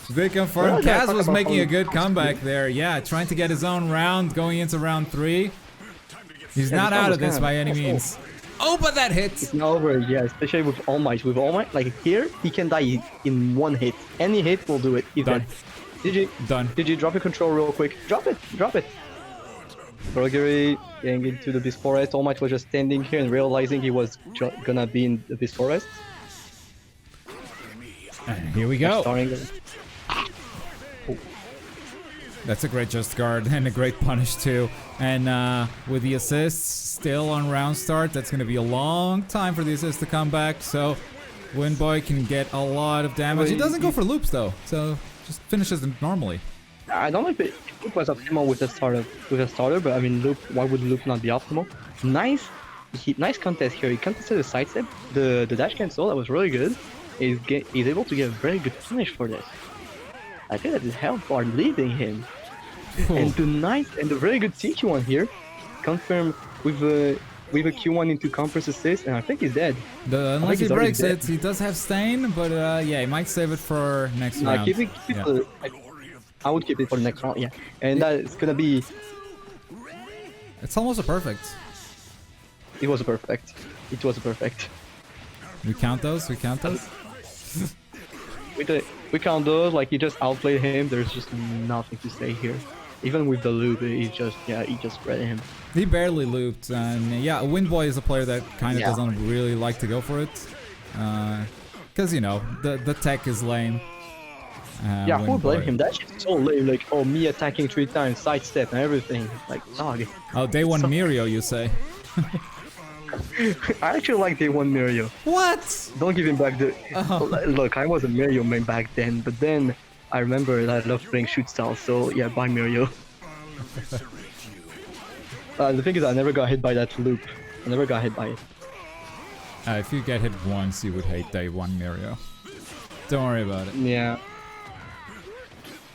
They confirmed Kaz was making a good comeback there. Yeah, trying to get his own round going into round 3. He's not out of this by any means. Oh, but that hits! It's not over, yeah, especially with All Might. With All Might, like here, he can die in 1 hit. Any hit will do it. He's done. Done. Did you drop your control real quick? Drop it! Kurogiri getting into the Beast Forest. All Might was just standing here and realizing he was gonna be in the Beast Forest. And here we go. Oh. That's a great just guard and a great punish too. And with the assists still on round start, that's going to be a long time for the assist to come back. So Windboy can get a lot of damage. He doesn't go for loops though, so just finishes them normally. I don't know if it was optimal with a starter, but I mean, loop. Why would loop not be optimal? Nice contest here. He contested the sidestep, the dash cancel. That was really good. is able to get a very good punish for this. I think that his health are leading him. And the very good TQ1 here, confirmed with a Q1 into compress assist, and I think he's dead. Unless he breaks it, he does have stain, but yeah, he might save it for next round. Keep it, I would keep it for the next round, yeah. And that's gonna be... It's almost a perfect. It was a perfect. It was a perfect. We count those? We count those? We count those, like he just outplayed him, there's just nothing to say here. Even with the loop, he just spread him. He barely looped, and yeah, Windboy is a player that kind of doesn't really like to go for it. Because, you know, the tech is lame. Yeah, who blame him? That shit's so lame, like, oh, me attacking 3 times, sidestep and everything. Like, dog. Oh, day 1 Mirio, you say? I actually like day 1 Mirio. What? Don't give him back the... Look, I was a Mirio main back then, but then I remember that I loved playing shoot style, so yeah, buy Mirio. The thing is, I never got hit by that loop. I never got hit by it. If you get hit once, you would hate day 1 Mirio. Don't worry about it. Yeah.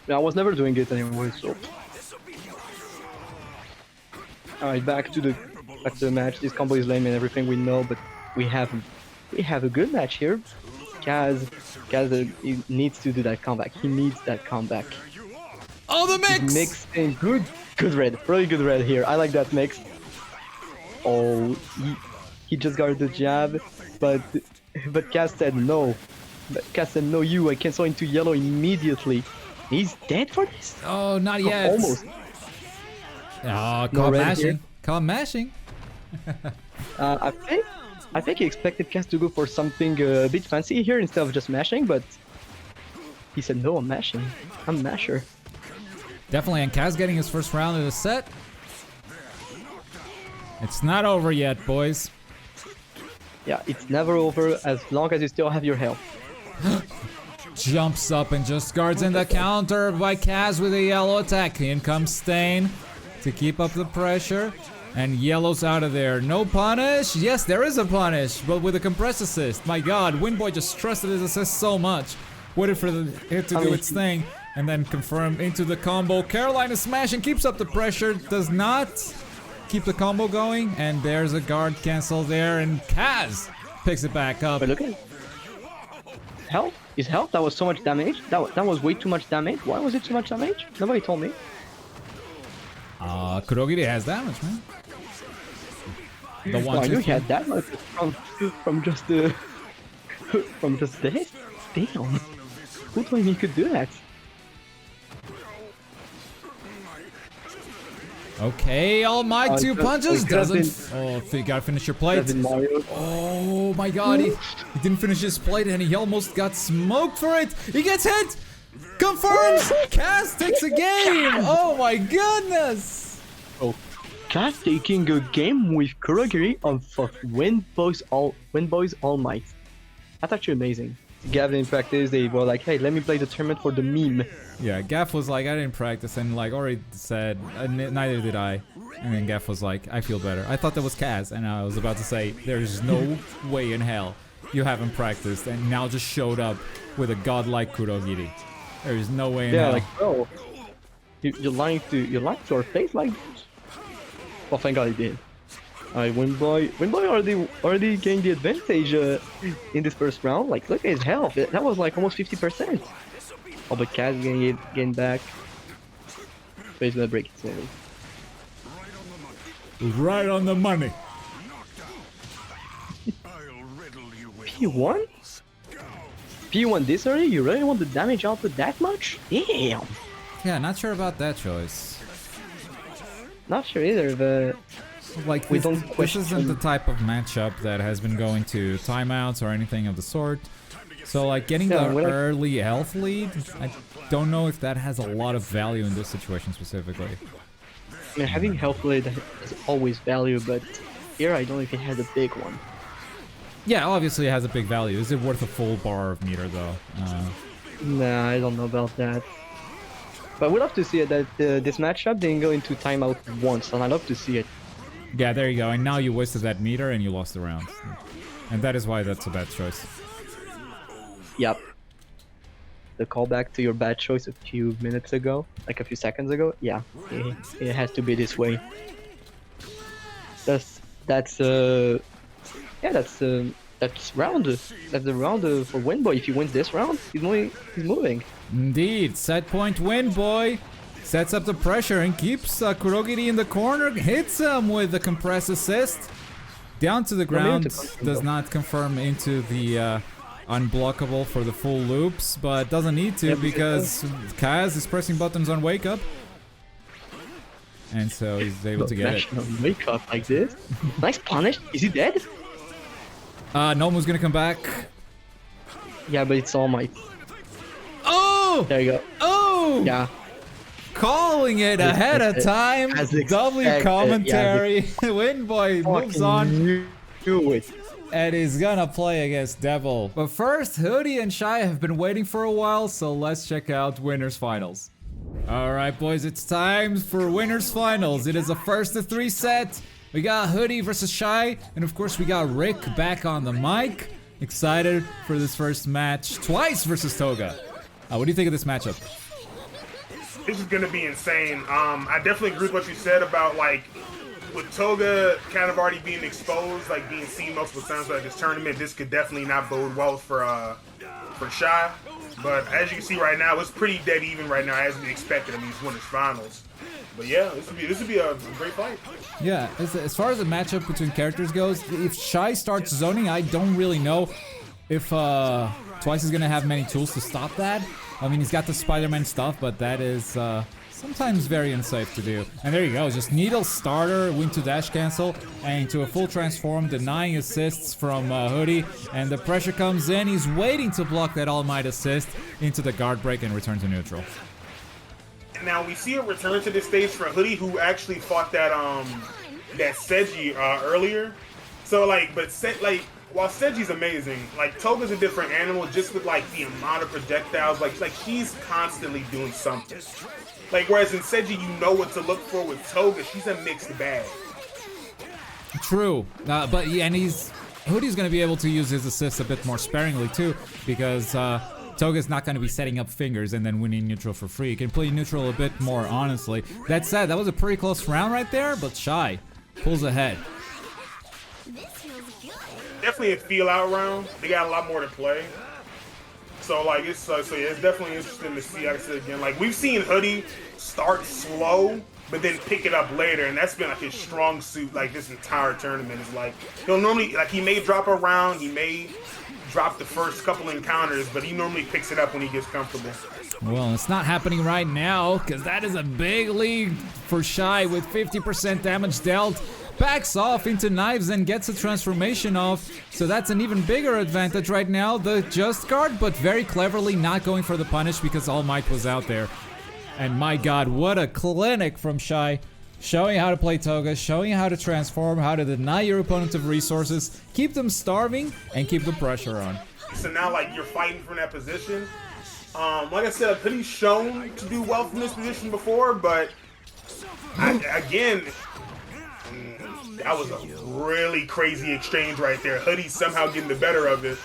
I was never doing it anyway, so... Alright, back to the match. This combo is lame and everything we know, but we have a good match here. Kaz he needs to do that comeback. He needs that comeback. Oh, the mix! Mixing good red, really good red here. I like that mix. Oh, he just got the jab, but Kaz said no. Kaz said no, I cancel into yellow immediatly. He's dead for this? Oh, not yet. Almost. Oh, call mashing. Call mashing. I think he expected Kaz to go for something a bit fancy here instead of just mashing, but he said no, I'm mashing. I'm masher. Definitely, and Kaz getting his first round of the set. It's not over yet, boys. Yeah, it's never over as long as you still have your health. Jumps up and just guards in the counter by Kaz with a yellow attack. In comes Stain to keep up the pressure. And yellow's out of there. No punish? Yes, there is a punish, but with a compress assist. My god, Windboy just trusted his assist so much. Waited for the hit to do its thing, and then confirm into the combo. Caroline is smashing, keeps up the pressure, does not keep the combo going, and there's a guard cancel there, and Kaz picks it back up. But look at it. Health? His health? That was so much damage? That was way too much damage? Why was it so much damage? Nobody told me. Kurogiri has damage, man. The one I knew he had that much from just this? Damn. Who told me he could do that? Okay, all my 2 punches doesn't... Oh, you gotta finish your plate. Oh my god, he didn't finish his plate and he almost got smoked for it. He gets hit! Confirms! Kaz takes a game! Oh my goodness! Oh, Kaz taking a game with Kurogiri of Windboy's All Might. That's actually amazing. Gavin in practice, they were like, hey, let me play the tournament for the meme. Yeah, Gaff was like, I didn't practice, and like already said, neither did I. And then Gaff was like, I feel better. I thought that was Kaz, and I was about to say, there's no way in hell you haven't practiced, and now just showed up with a godlike Kurogiri. There is no way in hell. Yeah, like, bro, you're lying to our face like this? Well, thank God he did. Alright, Windboy already gained the advantage in this first round. Like, look at his health. That was like almost 50%. Oh, but Kaz is gonna get back. But he's gonna break it soon. Right on the money. P1? P1 this early? You really want the damage output that much? Damn! Yeah, not sure about that choice. Not sure either, but... Like, this isn't the type of matchup that has been going to timeouts or anything of the sort. So, like, getting the early health lead, I don't know if that has a lot of value in this situation specifically. I mean, having health lead is always value, but here I don't know if it has a big one. Yeah, obviously it has a big value. Is it worth a full bar of meter, though? Nah, I don't know about that. But we'd love to see it that this matchup didn't go into timeout once, and I'd love to see it. Yeah, there you go. And now you wasted that meter and you lost the round. And that is why that's a bad choice. Yep. The callback to your bad choice a few minutes ago, like a few seconds ago. Yeah, it has to be this way. That's yeah, that's round. That's the round for Windboy. If he wins this round, he's moving. Indeed, set point Windboy sets up the pressure and keeps Kurogiri in the corner, hits him with the compress assist. Down to the ground, does not confirm into the unblockable for the full loops, but doesn't need to because Kaz is pressing buttons on wake up. And so he's able to get it. Wake up like this. Nice punish. Is he dead? Nomu's gonna come back. Yeah, but it's All Might. Oh! There you go. Oh! Yeah. Calling it ahead of time. W commentary. Windboy moves on. Do it. And he's gonna play against Devil. But first, Hoodie and Shy have been waiting for a while, so let's check out Winners Finals. Alright boys, it's time for Winners Finals. It is a first of 3 set. We got Hoodie versus Shy, and of course we got Rick back on the mic. Excited for this first match. Twice versus Toga. What do you think of this matchup? This is gonna be insane. I definitely agree with what you said about like with Toga kind of already being exposed, like being seen multiple times like this tournament. This could definitely not bode well for Shy. But as you can see right now, it's pretty dead even right now as we expected in these winners finals. But yeah, this would be a great fight. Yeah, as far as the matchup between characters goes, if Shy starts zoning, I don't really know if Twice is gonna have many tools to stop that. I mean, he's got the Spider-Man stuff, but that is sometimes very unsafe to do. And there you go, just needle starter, win to dash cancel, and into a full transform, denying assists from Hoodie. And the pressure comes in, he's waiting to block that All Might assist into the guard break and return to neutral. Now we see a return to this stage for Hoodie, who actually fought that Seiji earlier. So while Seji's amazing, like Toga's a different animal just with like the amount of projectiles. Like she's constantly doing something. Like whereas in Seiji you know what to look for, with Toga she's a mixed bag. True, but yeah, and Hoodie's gonna be able to use his assists a bit more sparingly too, because Toga's not going to be setting up fingers and then winning neutral for free. He can play neutral a bit more, honestly. That said, that was a pretty close round right there, but Shy pulls ahead. Definitely a feel-out round. They got a lot more to play. So, like, it's definitely interesting to see, like I said again. Like, we've seen Hoodie start slow, but then pick it up later, and that's been, like, his strong suit, like, this entire tournament. Is like, he'll normally, like, he may drop a round, he may drop the first couple encounters, but he normally picks it up when he gets comfortable. Well, it's not happening right now, because that is a big lead for Shy with 50% damage dealt. Backs off into knives and gets a transformation off, so that's an even bigger advantage right now. The just guard, but very cleverly not going for the punish because All Might was out there. And my god, what a clinic from Shy. Showing how to play Toga, showing how to transform, how to deny your opponent of resources, keep them starving, and keep the pressure on. So now, like, you're fighting from that position. Like I said, Hoodie's shown to do well from this position before, but again, that was a really crazy exchange right there. Hoodie somehow getting the better of it.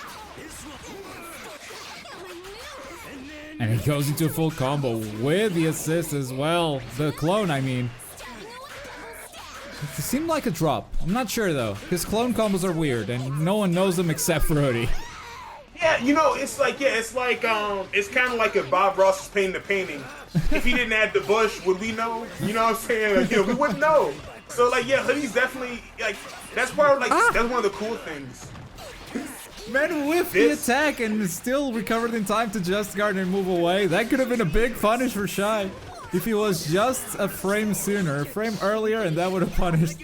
And he goes into a full combo with the assist as well. The clone, I mean. It seemed like a drop. I'm not sure though. His clone combos are weird and no one knows them except for Hoodie. Yeah, you know, it's kind of like if Bob Ross is painting the painting. If he didn't add the bush, would we know? You know what I'm saying? Like, you know, we wouldn't know. So like, yeah, Hoodie's definitely like, that's part of like, that's one of the cool things. Man whiffed the attack and still recovered in time to just guard and move away. That could have been a big punish for Shy. If he was just a frame sooner, a frame earlier, and that would have punished.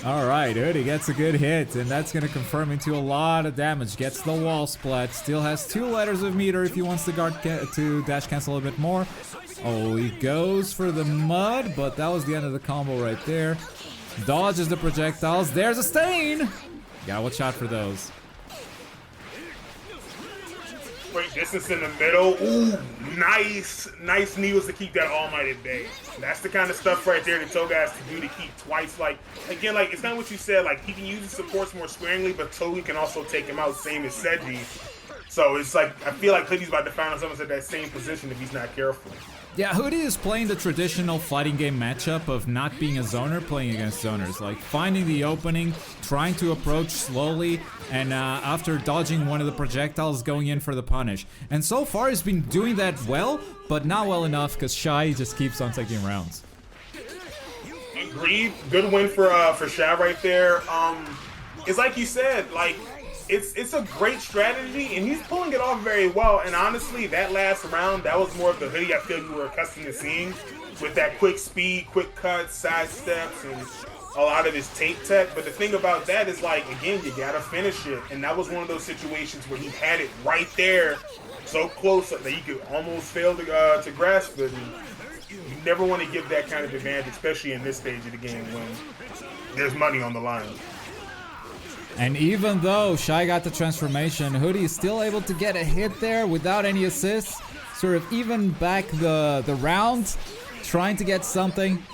Alright, Hoodie gets a good hit, and that's going to confirm into a lot of damage. Gets the wall splat, still has 2 letters of meter if he wants to guard to dash cancel a bit more. Oh, he goes for the mud, but that was the end of the combo right there. Dodges the projectiles. There's a stain! Gotta watch out for those. Great distance in the middle. Ooh, nice needles to keep that All Might at bay. That's the kind of stuff right there that Toga has to do to keep Twice. Like, again, like, it's not what you said. Like, he can use his supports more sparingly, but Toga can also take him out, same as Seiji. So it's like, I feel like Hoodie's about to find himself in that same position if he's not careful. Yeah, Hoodie is playing the traditional fighting game matchup of not being a zoner, playing against zoners. Like, finding the opening, trying to approach slowly, and after dodging one of the projectiles, going in for the punish. And so far, he's been doing that well, but not well enough, because Shy just keeps on taking rounds. Agreed. Good win for Shy right there. It's like you said, like, it's a great strategy, and he's pulling it off very well. And honestly, that last round, that was more of the Hoodie I feel you were accustomed to seeing, with that quick speed, quick cuts, side steps, and a lot of his tape tech. But the thing about that is, like, again, you gotta finish it. And that was one of those situations where he had it right there, so close that he could almost fail to grasp it. And you never want to give that kind of advantage, especially in this stage of the game when there's money on the line. And even though Shy got the transformation, Hoodie is still able to get a hit there without any assists. Sort of even back the round, trying to get something.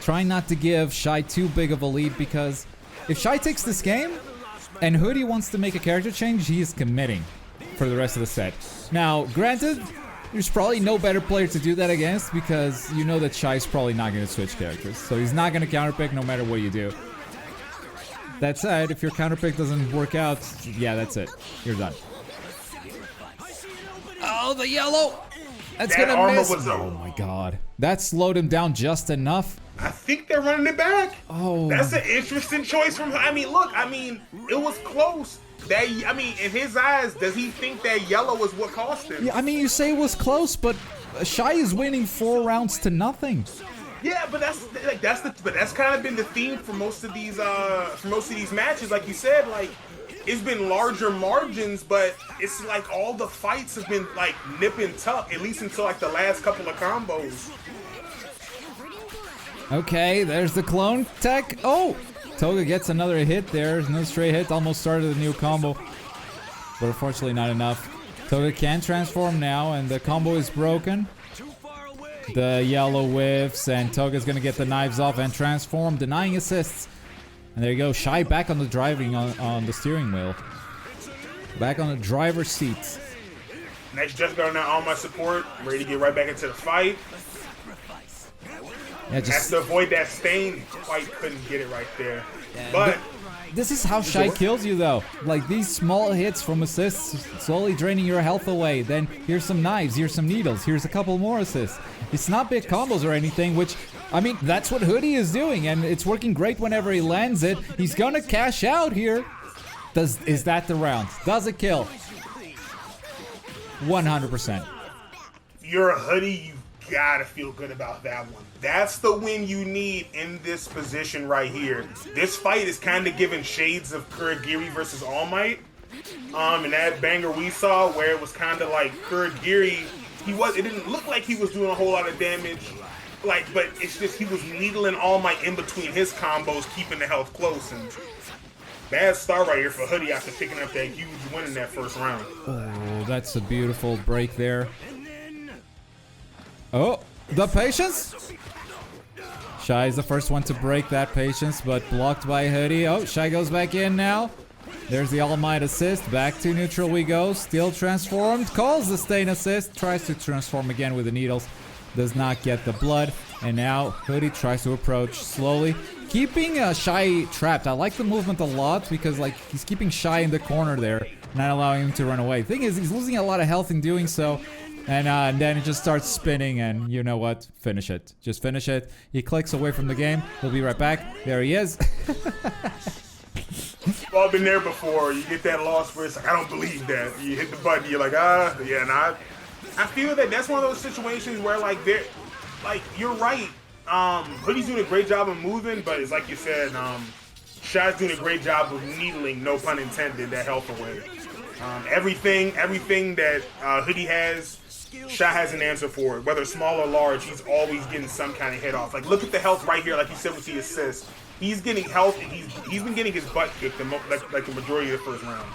Trying not to give Shy too big of a lead, because if Shy takes this game and Hoodie wants to make a character change, he is committing for the rest of the set. Now, granted, there's probably no better player to do that against, because you know that Shy's probably not going to switch characters. So he's not going to counterpick no matter what you do. That said, if your counterpick doesn't work out, yeah, that's it. You're done. Oh, the yellow! That's That gonna armor miss. was Oh my god. That slowed him down just enough. I think they're running it back. Oh. That's an interesting choice from. I mean, look. I mean, it was close. That, I mean, in his eyes, does he think that yellow was what cost him? Yeah, I mean, you say it was close, but Shy is winning 4 rounds to nothing. Yeah, but that's kind of been the theme for most of these matches. Like you said, like, it's been larger margins, but it's like all the fights have been like nip and tuck, at least until like the last couple of combos. Okay, there's the clone tech. Oh, Toga gets another hit there. No straight hit, almost started a new combo, but unfortunately not enough. Toga can transform now, and the combo is broken. The yellow whiffs, and Toga's gonna get the knives off and transform, denying assists. And there you go, Shy back on the driving on the steering wheel. Back on the driver's seat. Next, just going down all my support. I'm ready to get right back into the fight. Yeah, Has to avoid that stain. Quite couldn't get it right there. But this is how Shy kills you, though. Like, these small hits from assists, slowly draining your health away. Then here's some knives, here's some needles, here's a couple more assists. It's not big combos or anything, which, I mean, that's what Hoodie is doing, and it's working great whenever he lands it. He's gonna cash out here. Is that the round? Does it kill? 100%. if you're a Hoodie, you gotta feel good about that one. That's the win you need in this position right here. This fight is kind of giving shades of Kurogiri versus All Might. And that banger we saw where it was kind of like Kurogiri, it didn't look like he was doing a whole lot of damage. But it's just he was needling All Might in between his combos, keeping the health close. And bad start right here for Hoodie after picking up that huge win in that first round. Oh, that's a beautiful break there. Oh, the patience? Shy is the first one to break that patience, but blocked by Hoodie. Oh, Shy goes back in now. There's the All Might assist. Back to neutral we go. Still transformed. Calls the stain assist. Tries to transform again with the needles. Does not get the blood. And now Hoodie tries to approach slowly. Keeping Shy trapped. I like the movement a lot because he's keeping Shy in the corner there. Not allowing him to run away. Thing is, he's losing a lot of health in doing so. And then it just starts spinning, and you know what? Finish it. Just finish it. He clicks away from the game. He'll be right back. There he is. We've all been there before. You get that loss where it's like, I don't believe that. You hit the button, you're like, yeah, nah. I feel that that's one of those situations where, you're right. Hoodie's doing a great job of moving, but it's like you said, Shy's doing a great job of needling, no pun intended, that health away. Everything that Hoodie has, Shy has an answer for it. Whether small or large, he's always getting some kind of hit off. Look at the health right here, like you said with the assist. He's getting health, and he's been getting his butt kicked the majority of the first round.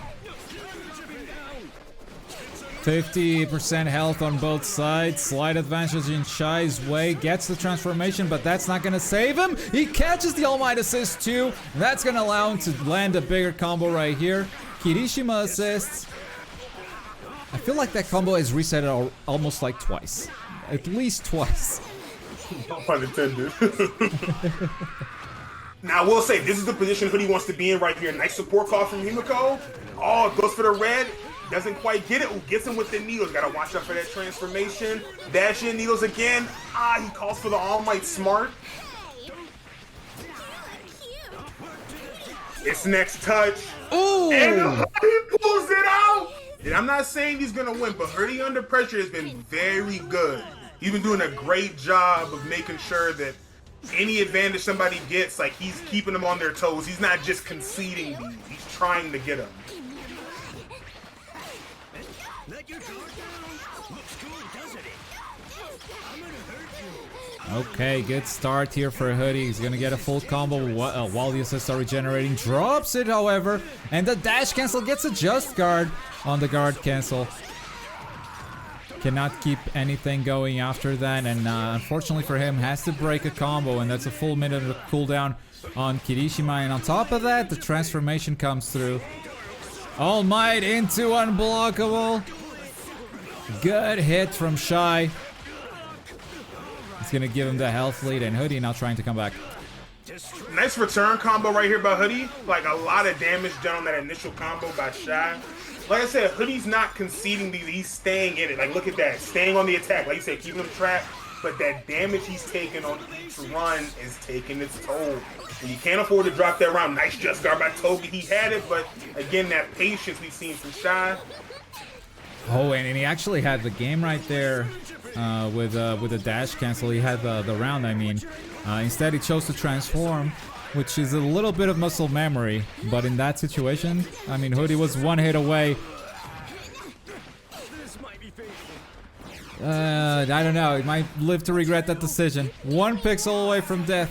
50% health on both sides. Slight advantage in Shy's way. Gets the transformation, but that's not going to save him. He catches the All Might assist too. That's going to allow him to land a bigger combo right here. Kirishima assists. I feel like that combo is reset almost like twice. At least twice. No pun intended. Now, I will say, this is the position Hoodie wants to be in right here. Nice support call from Himiko. Oh, goes for the red. Doesn't quite get it. Ooh, gets him with the needles. Gotta watch out for that transformation. Dash in needles again. Ah, he calls for the All Might smart. It's next touch. Ooh! And Hoodie pulls it out! And I'm not saying he's gonna win, but Hoodie under pressure has been very good. He's been doing a great job of making sure that any advantage somebody gets, like, he's keeping them on their toes. He's not just conceding these. He's trying to get them. Okay, good start here for Hoodie. He's gonna get a full combo while the assists are regenerating. Drops it, however, and the dash cancel gets a just guard on the guard cancel. Cannot keep anything going after that, and unfortunately for him, has to break a combo, and that's a full minute of cooldown on Kirishima. And on top of that, the transformation comes through. All Might into unblockable. Good hit from Shy. It's gonna give him the health lead, and Hoodie now trying to come back. Nice return combo right here by Hoodie. Like, a lot of damage done on that initial combo by Shy. Like I said, Hoodie's not conceding these. He's staying in it. Like, look at that. Staying on the attack. Like you said, keeping him trapped. But that damage he's taking on each run is taking its toll. And you can't afford to drop that round. Nice just guard by Toby. He had it, but again, that patience we've seen from Shy. Oh, and he actually had the game right there with a dash cancel. He had the round, I mean. Instead, he chose to transform, which is a little bit of muscle memory. But in that situation, I mean, Hoodie was one hit away. I don't know. He might live to regret that decision. One pixel away from death.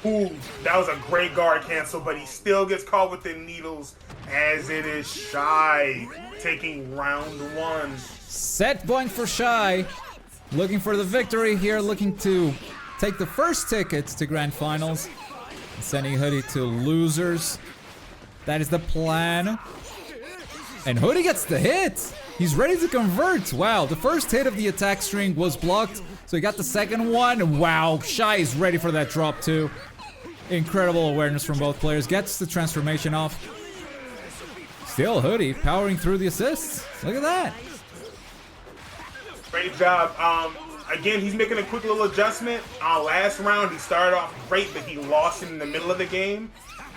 Ooh, that was a great guard cancel, but he still gets caught with the needles, as it is Shy taking round one. Set point for Shy. Looking for the victory here, looking to take the first tickets to Grand Finals. Sending Hoodie to losers. That is the plan. And Hoodie gets the hit. He's ready to convert. Wow, the first hit of the attack string was blocked. So he got the second one. Wow, Shy is ready for that drop too. Incredible awareness from both players. Gets the transformation off. Still Hoodie powering through the assists. Look at that. Great job. Again, he's making a quick little adjustment. Last round, he started off great, but he lost in the middle of the game.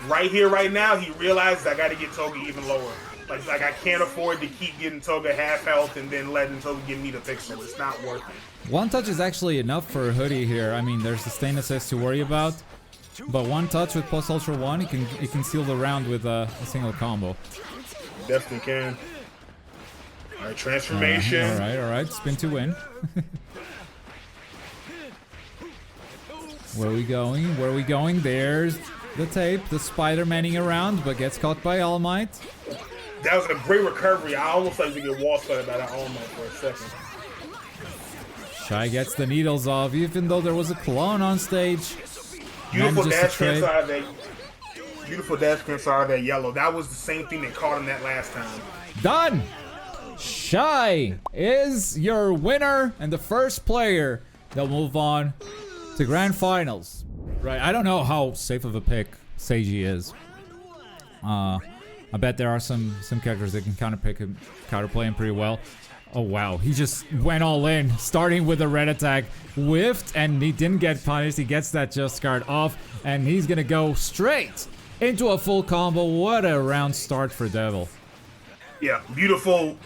Right here, right now, he realizes I got to get Toga even lower. Like I can't afford to keep getting Toga half health and then letting Toga give me the pixel. It's not worth it. One touch is actually enough for Hoodie here. I mean, there's the stain assist to worry about. But one touch with Plus Ultra 1, he can seal the round with a single combo. Definitely can. Alright, transformation. Alright. Spin to win. Where are we going? There's the tape. The Spider-Manning around, but gets caught by All Might. That was a great recovery. I almost like to get wall spotted by that All Might for a second. Shy gets the needles off, even though there was a clone on stage. Beautiful dash cancel out of that. Beautiful dash cancel out of that yellow. That was the same thing that caught him that last time. Done! Shy is your winner and the first player that'll move on to Grand Finals. Right, I don't know how safe of a pick Seiji is. I bet there are some characters that can counterplay him pretty well. Oh wow, he just went all in, starting with a red attack, whiffed, and he didn't get punished. He gets that just guard off, and he's gonna go straight into a full combo. What a round start for Devil. Yeah, beautiful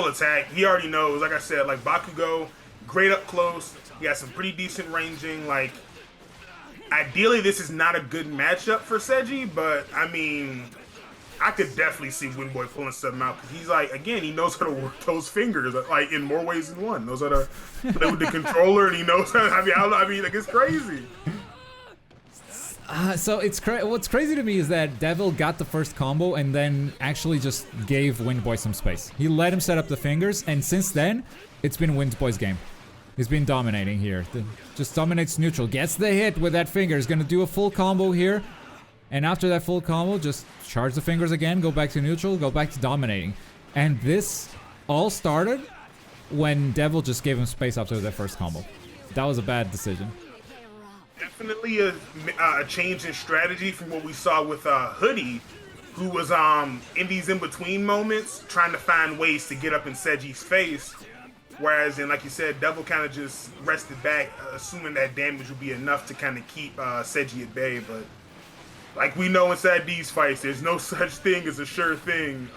attack. He already knows, like I said, like Bakugo, great up close. He has some pretty decent ranging. Like, ideally, this is not a good matchup for Seiji, but I mean, I could definitely see Windboy pulling something out because he's like, again, he knows how to work those fingers like in more ways than one. Knows how to play with the controller, and he knows how. I mean, like it's crazy. So what's crazy to me is that Devil got the first combo and then actually just gave Windboy some space. He let him set up the fingers, and since then, it's been Windboy's game. He's been dominating here. Just dominates neutral, gets the hit with that finger. He's gonna do a full combo here. And after that full combo, just charge the fingers again, go back to neutral, go back to dominating. And this all started when Devil just gave him space after that first combo. That was a bad decision. Definitely a change in strategy from what we saw with Hoodie, who was in these in-between moments trying to find ways to get up in Seji's face. Whereas, like you said, Devil kind of just rested back, assuming that damage would be enough to kind of keep Seji at bay. But like we know inside these fights, there's no such thing as a sure thing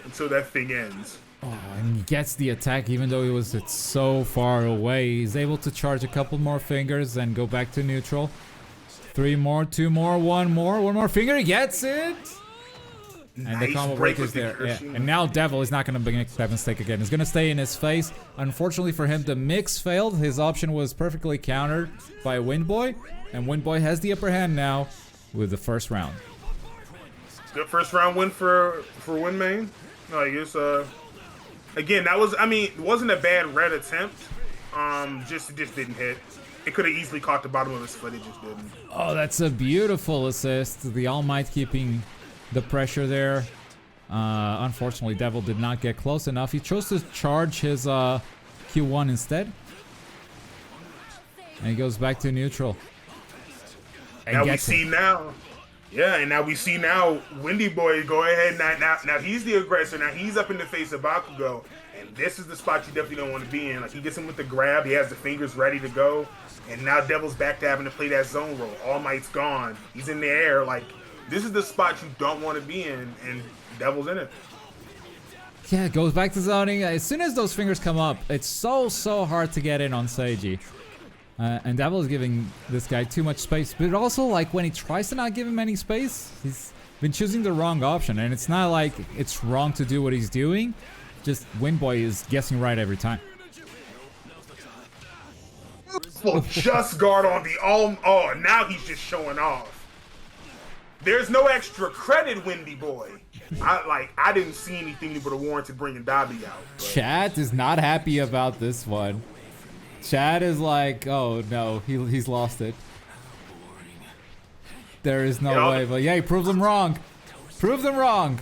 until that thing ends. Oh, and he gets the attack even though it's so far away. He's able to charge a couple more fingers and go back to neutral. 3 more, 2 more, 1 more, 1 more finger. He gets it! And Nice the combo break is there. Yeah. And now Devil is not going to make that mistake again. He's going to stay in his face. Unfortunately for him, the mix failed. His option was perfectly countered by Windboy. And Windboy has the upper hand now with the first round. Good first round win for Windmain. Like it's again, that was, I mean, it wasn't a bad red attempt. It just didn't hit. It could have easily caught the bottom of his foot, it just didn't. Oh, that's a beautiful assist. The All Might keeping the pressure there. Unfortunately, Devil did not get close enough. He chose to charge his Q1 instead. And he goes back to neutral. And now we see now. Yeah, and now we see now Windboy go ahead. Now he's the aggressor. Now he's up in the face of Bakugo. And this is the spot you definitely don't want to be in. Like, he gets him with the grab. He has the fingers ready to go. And now Devil's back to having to play that zone roll. All Might's gone. He's in the air. Like, this is the spot you don't want to be in. And Devil's in it. Yeah, it goes back to zoning. As soon as those fingers come up, it's so hard to get in on Seiji. And Devil is giving this guy too much space. But also, like, when he tries to not give him any space, he's been choosing the wrong option. And it's not like it's wrong to do what he's doing. Just Windboy is guessing right every time. Well, just guard on the all. Oh, now he's just showing off. There's no extra credit, Windboy. I didn't see anything that would have warranted bringing Dobby out. But. Chat is not happy about this one. Chad is like, oh no, he's lost it. There is no way, but yeah, he proves them wrong. Prove them wrong.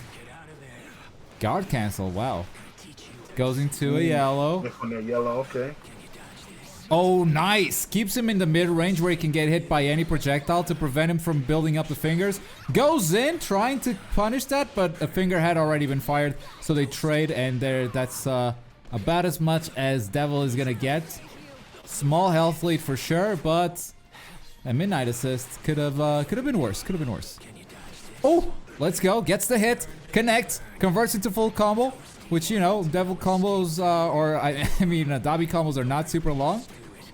Guard cancel, wow. Goes into a yellow. Yellow, okay. Oh, nice. Keeps him in the mid-range where he can get hit by any projectile to prevent him from building up the fingers. Goes in, trying to punish that, but a finger had already been fired, so they trade, and that's about as much as Devil is gonna get. Small health lead for sure, but a midnight assist could have been worse. Could have been worse. Oh, let's go. Gets the hit, connect, converts into full combo, which, you know, Devil combos I mean Dobby combos are not super long,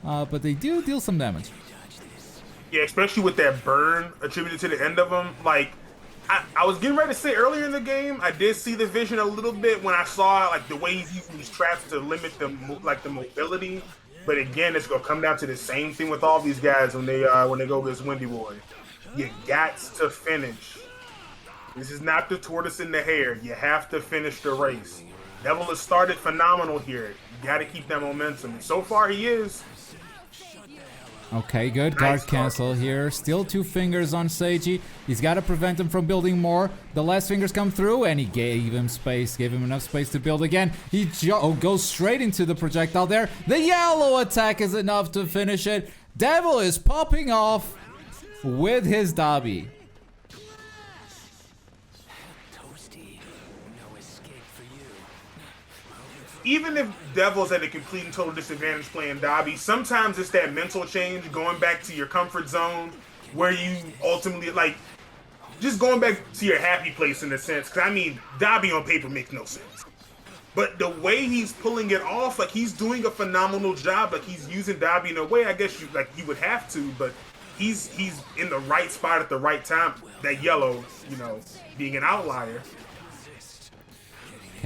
but they do deal some damage. Yeah, especially with that burn attributed to the end of them. Like, I was getting ready to say earlier in the game, I did see the vision a little bit when I saw like the way he's using these traps to limit the mobility. But again, it's gonna come down to the same thing with all these guys when they go against Windboy. You got to finish. This is not the tortoise and the hare. You have to finish the race. Devil has started phenomenal here. You got to keep that momentum. And so far, he is. Okay, good. Guard cancel here. Still 2 fingers on Seiji. He's got to prevent him from building more. The last fingers come through, and he gave him space. Gave him enough space to build again. He goes straight into the projectile there. The yellow attack is enough to finish it. Devil is popping off with his Dobby. Even if Devil's at a complete and total disadvantage playing Dobby, sometimes it's that mental change, going back to your comfort zone, where you ultimately, like, just going back to your happy place in a sense. Because, I mean, Dobby on paper makes no sense. But the way he's pulling it off, like, he's doing a phenomenal job. Like, he's using Dobby in a way, I guess, you would have to, but he's in the right spot at the right time. That yellow, you know, being an outlier.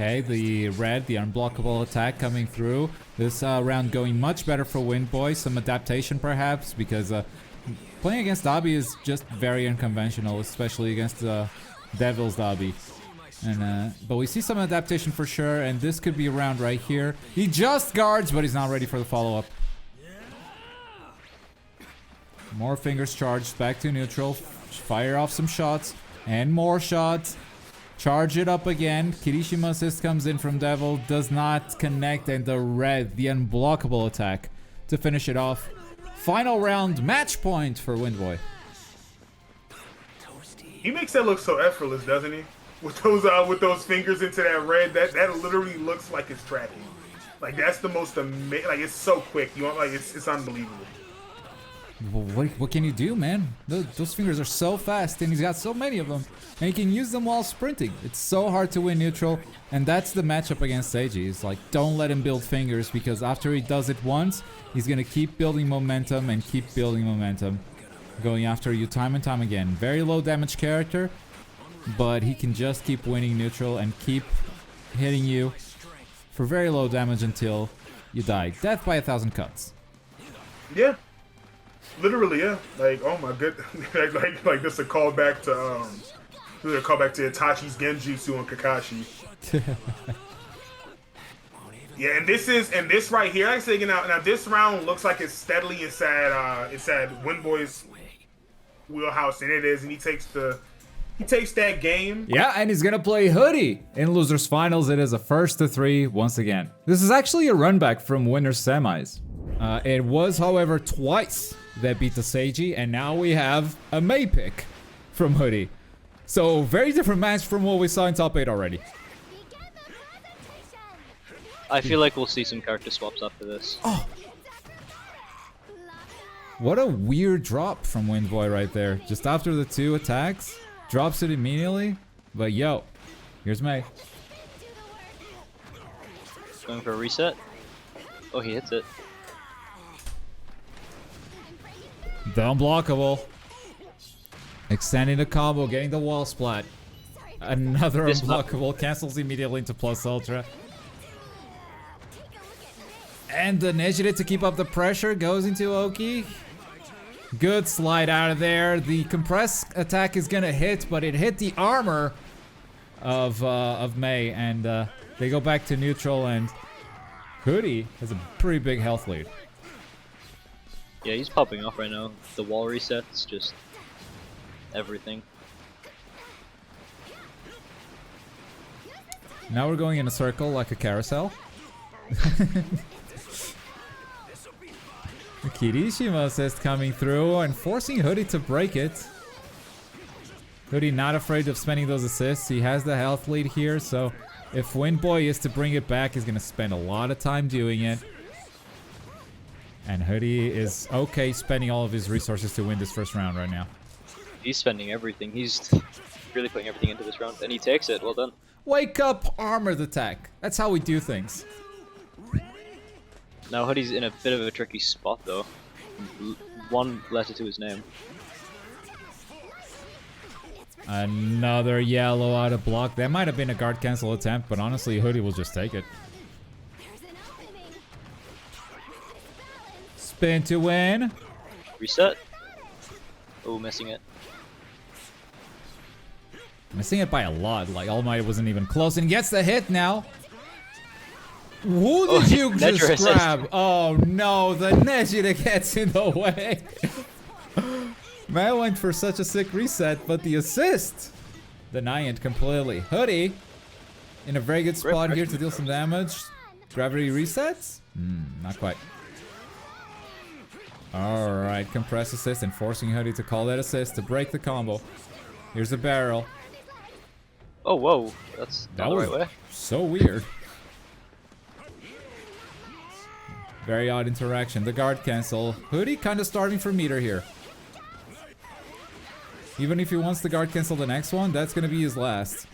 Okay, the red, the unblockable attack coming through. This round going much better for Windboy. Some adaptation perhaps, because playing against Dobby is just very unconventional, especially against Devil's Dobby. And but we see some adaptation for sure, and this could be a round right here. He just guards, but he's not ready for the follow-up. More fingers charged, back to neutral. Just fire off some shots and more shots. Charge it up again. Kirishima assist comes in from Devil. Does not connect. And the red, the unblockable attack to finish it off. Final round match point for Windboy. He makes that look so effortless, doesn't he? With those fingers into that red, that literally looks like it's tracking. Like that's the most amazing. Like it's so quick. You want like it's unbelievable. Well, what can you do, man? Those fingers are so fast, and he's got so many of them, and he can use them while sprinting. It's so hard to win neutral, and that's the matchup against Shady. It's like, don't let him build fingers, because after he does it once, he's gonna keep building momentum and keep building momentum, going after you time and time again. Very low damage character, but he can just keep winning neutral and keep hitting you for very low damage until you die. Death by 1,000 cuts. Yeah. Literally, yeah. Like, oh my good, like this a callback to Itachi's Genjutsu on Kakashi. Yeah, and this right here, I say now this round looks like it's steadily inside Windboy's wheelhouse, and it is, and he takes that game. Yeah, and he's gonna play Hoodie. In losers finals, it is a 1-3 once again. This is actually a run back from winners semis. It was, however, twice that beat the Shady, and now we have a May pick from Hoodie. So, very different match from what we saw in top 8 already. I feel like we'll see some character swaps after this. Oh! What a weird drop from Windboy right there. Just after the 2 attacks, drops it immediately. But yo, here's May. Going for a reset. Oh, he hits it. The unblockable. Extending the combo, getting the wall splat. Another unblockable, cancels immediately into plus ultra. And the initiative to keep up the pressure goes into Oki. Good slide out of there. The compress attack is gonna hit, but it hit the armor of May, and they go back to neutral, and Hoodie has a pretty big health lead. Yeah, he's popping off right now. The wall resets, just everything. Now we're going in a circle like a carousel. Kirishima assist coming through and forcing Hoodie to break it. Hoodie not afraid of spending those assists. He has the health lead here, so if Windboy is to bring it back, he's gonna spend a lot of time doing it. And Hoodie is okay spending all of his resources to win this first round right now. He's spending everything. He's really putting everything into this round, and he takes it. Well done. Wake up, armored attack. That's how we do things. Now Hoodie's in a bit of a tricky spot though. One letter to his name. Another yellow out of block. That might have been a guard cancel attempt, but honestly, Hoodie will just take it. Spin to win. Reset. Oh, missing it. Missing it by a lot. Like, All Might wasn't even close, and gets the hit now. Who did you just grab? Oh no, the Nejira gets in the way. Man went for such a sick reset, but the assist denying it completely. Hoodie in a very good spot here to deal some damage. Gravity resets? Not quite. Alright, compress assist and forcing Hoodie to call that assist to break the combo. Here's the barrel. Oh, whoa. That's not the right way. So weird. Very odd interaction. The guard cancel. Hoodie kind of starting for meter here. Even if he wants the guard cancel the next one, that's going to be his last.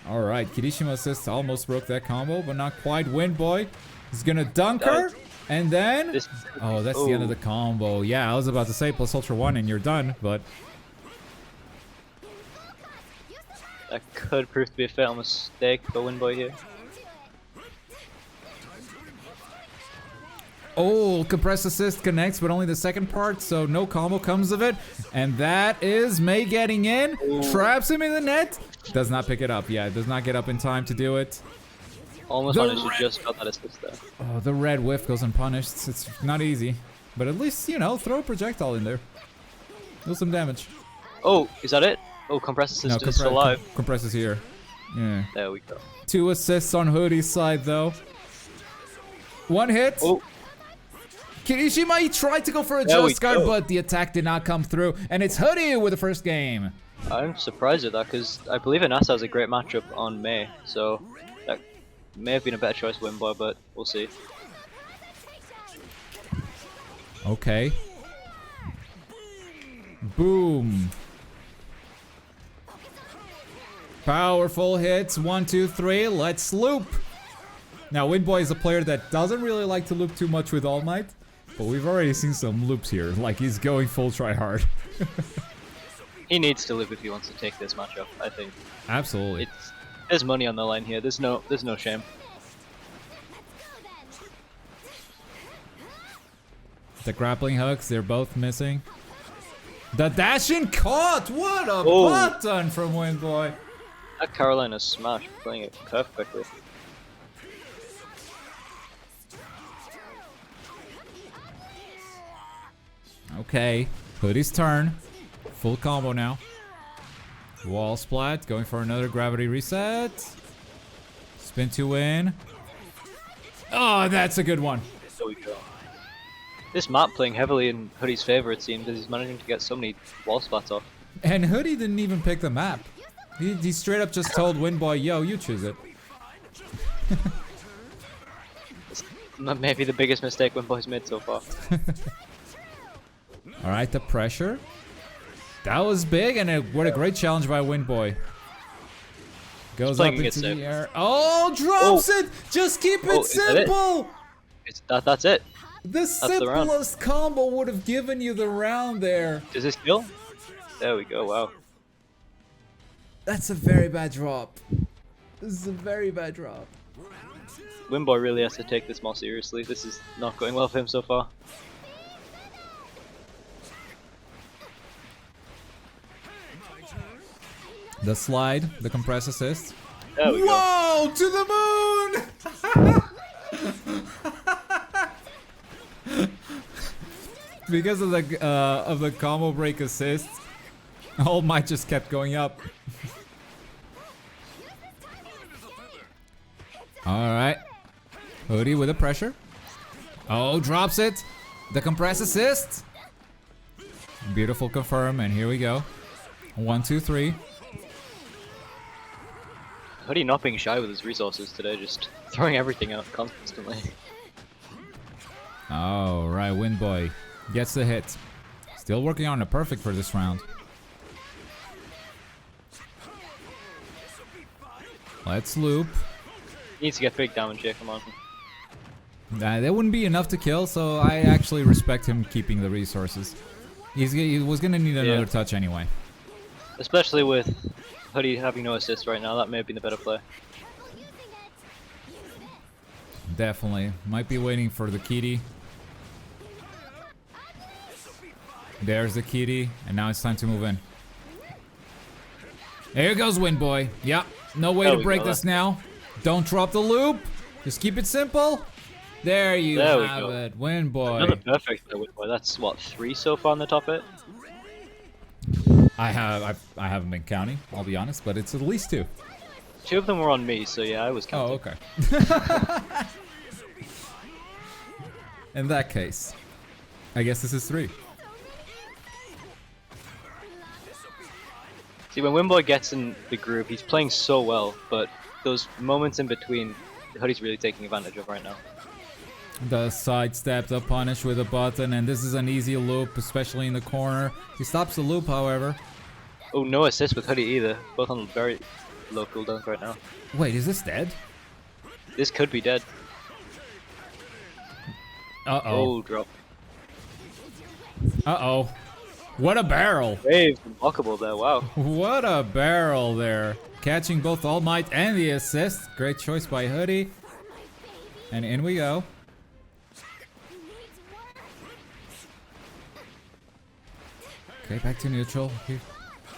Alright, Kirishima assist almost broke that combo, but not quite. Windboy is going to dunk her. And then... Oh, that's the end of the combo. Yeah, I was about to say plus ultra 1 and you're done, but... That could prove to be a fatal mistake for Windboy here. Oh, compress assist connects, but only the second part, so no combo comes of it. And that is May getting in. Traps him in the net. Does not pick it up. Yeah, does not get up in time to do it. Almost punished, just got that assist there. Oh, the red whiff goes unpunished. It's not easy. But at least, you know, throw a projectile in there. Deal some damage. Oh, is that it? Oh, compressor system is still alive. Compressor's here. Yeah. There we go. 2 assists on Hoodie's side though. 1 hit. Oh, Kirishima, he tried to go for a There we Just Guard, go. but the attack did not come through. And it's Hoodie with the first game. I'm surprised at that because I believe Inasa has a great matchup on May, so that may have been a better choice, Windboy, but we'll see. Okay. Boom. Powerful hits. 1, 2, 3. Let's loop. Now, Windboy is a player that doesn't really like to loop too much with All Might, but we've already seen some loops here. Like, he's going full try hard. He needs to live if he wants to take this matchup, I think. Absolutely. There's money on the line here. There's no shame. The grappling hooks, they're both missing. The dashing caught! What a Oh. button from Windboy! That Carolina smash, playing it perfectly. Okay, Hoodie's turn. Full combo now. Wall splat, going for another gravity reset. Spin to win. Oh, that's a good one. There we go. This map playing heavily in Hoodie's favor, it seems, as he's managing to get so many wall spots off. And Hoodie didn't even pick the map. He straight up just told Windboy, yo, you choose it. Maybe the biggest mistake Windboy's made so far. Alright, the pressure. That was big, and what a great challenge by Windboy. Goes up playing it into safe. the air. Oh, drops it! Just keep it is that it? simple! That's it. The the round. simplest combo would have given you the round there. Does this kill? There we go, wow. That's a very bad drop. This is a very bad drop. Windboy really has to take this more seriously. This is not going well for him so far. The slide, the compress assist. There we go. Whoa! To the moon! Because of the combo break assist, All Might just kept going up. Alright. Hoodie with the pressure. Oh, drops it. The compress assist. Beautiful confirm, and here we go. 1, 2, 3. Hoodie not being shy with his resources today, just throwing everything out constantly. Oh, right, Windboy gets the hit. Still working on a perfect for this round. Let's loop. Needs to get big damage here, come on. That wouldn't be enough to kill, so I actually respect him keeping the resources. He was gonna need another touch anyway. Especially with Hoodie having no assist right now, that may have been the better play. Definitely. Might be waiting for the kitty. There's the kitty, and now it's time to move in. There goes Windboy. Yep, no way to break this now. Don't drop the loop. Just keep it simple. There you have it, Windboy. Another perfect there, Windboy. That's what, 3 so far in the top 8? I haven't been counting, I'll be honest, but it's at least 2. 2 of them were on me, so yeah, I was counting. Oh, okay. In that case, I guess this is 3. See, when Windboy gets in the groove, he's playing so well, but those moments in between, Hoodie's really taking advantage of right now. The sidestep, the punish with a button, and this is an easy loop, especially in the corner. He stops the loop, however. Oh, no assist with Hoodie either. Both on very low cooldowns right now. Wait, is this dead? This could be dead. Uh-oh. Oh, drop. Uh-oh. What a barrel. Brave, unblockable there, wow. What a barrel there. Catching both All Might and the assist. Great choice by Hoodie. And in we go. Okay, back to neutral. Here.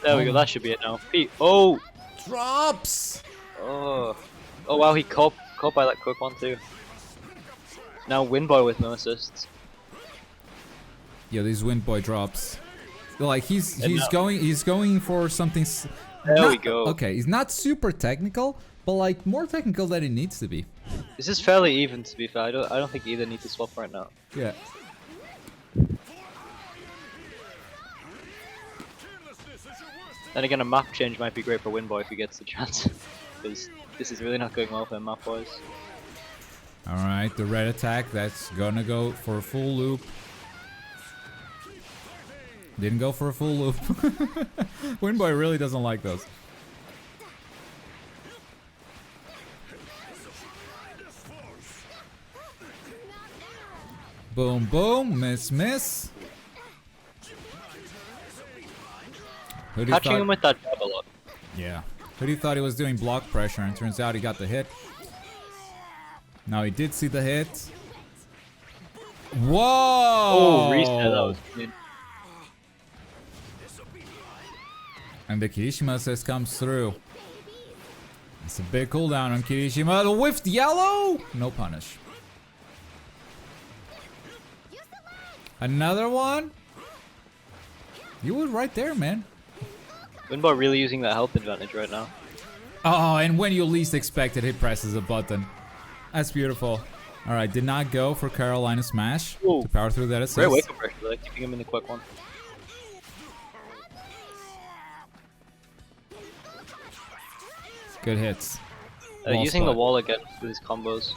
There we go, that should be it now. Oh! Drops! Oh. Oh wow, he caught by that quick one too. Now Windboy with no assists. Yeah, these Windboy drops. Like he's no. going for something. There we go. Okay, he's not super technical, but like more technical than it needs to be. This is fairly even, to be fair. I don't think either need to swap right now. Yeah. Then again, a map change might be great for Windboy if he gets the chance, because this is really not going well for him map-wise. All right, the red attack. That's gonna go for a full loop. Didn't go for a full loop. Windboy really doesn't like those. Boom, boom, miss. Hoodie Catching thought- him with that jab a lot. Yeah. Hoodie thought he was doing block pressure, and turns out he got the hit. Now he did see the hit. Whoa! Oh, reset. That was good. And the Kirishima assist comes through. It's a big cooldown on Kirishima. The whiffed yellow! No punish. Another one? You were right there, man. Windboy really using that health advantage right now. Oh, and when you least expect it, he presses a button. That's beautiful. Alright, did not go for Carolina Smash Ooh. to power through that assist. Great wake up pressure, like keeping him in the quick one. Good hits. Using spot. the wall again with his combos.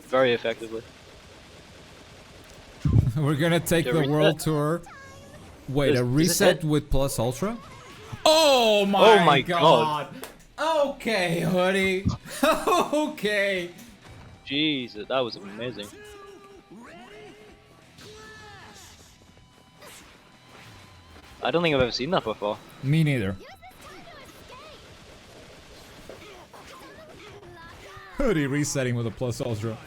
Very effectively. We're gonna take The the reset. world tour. Wait, a Is this reset it? with plus ultra? Oh my, Oh my god. Okay, Hoodie. Okay. Jesus, that was amazing. I don't think I've ever seen that before. Me neither. Hoodie resetting with a plus ultra.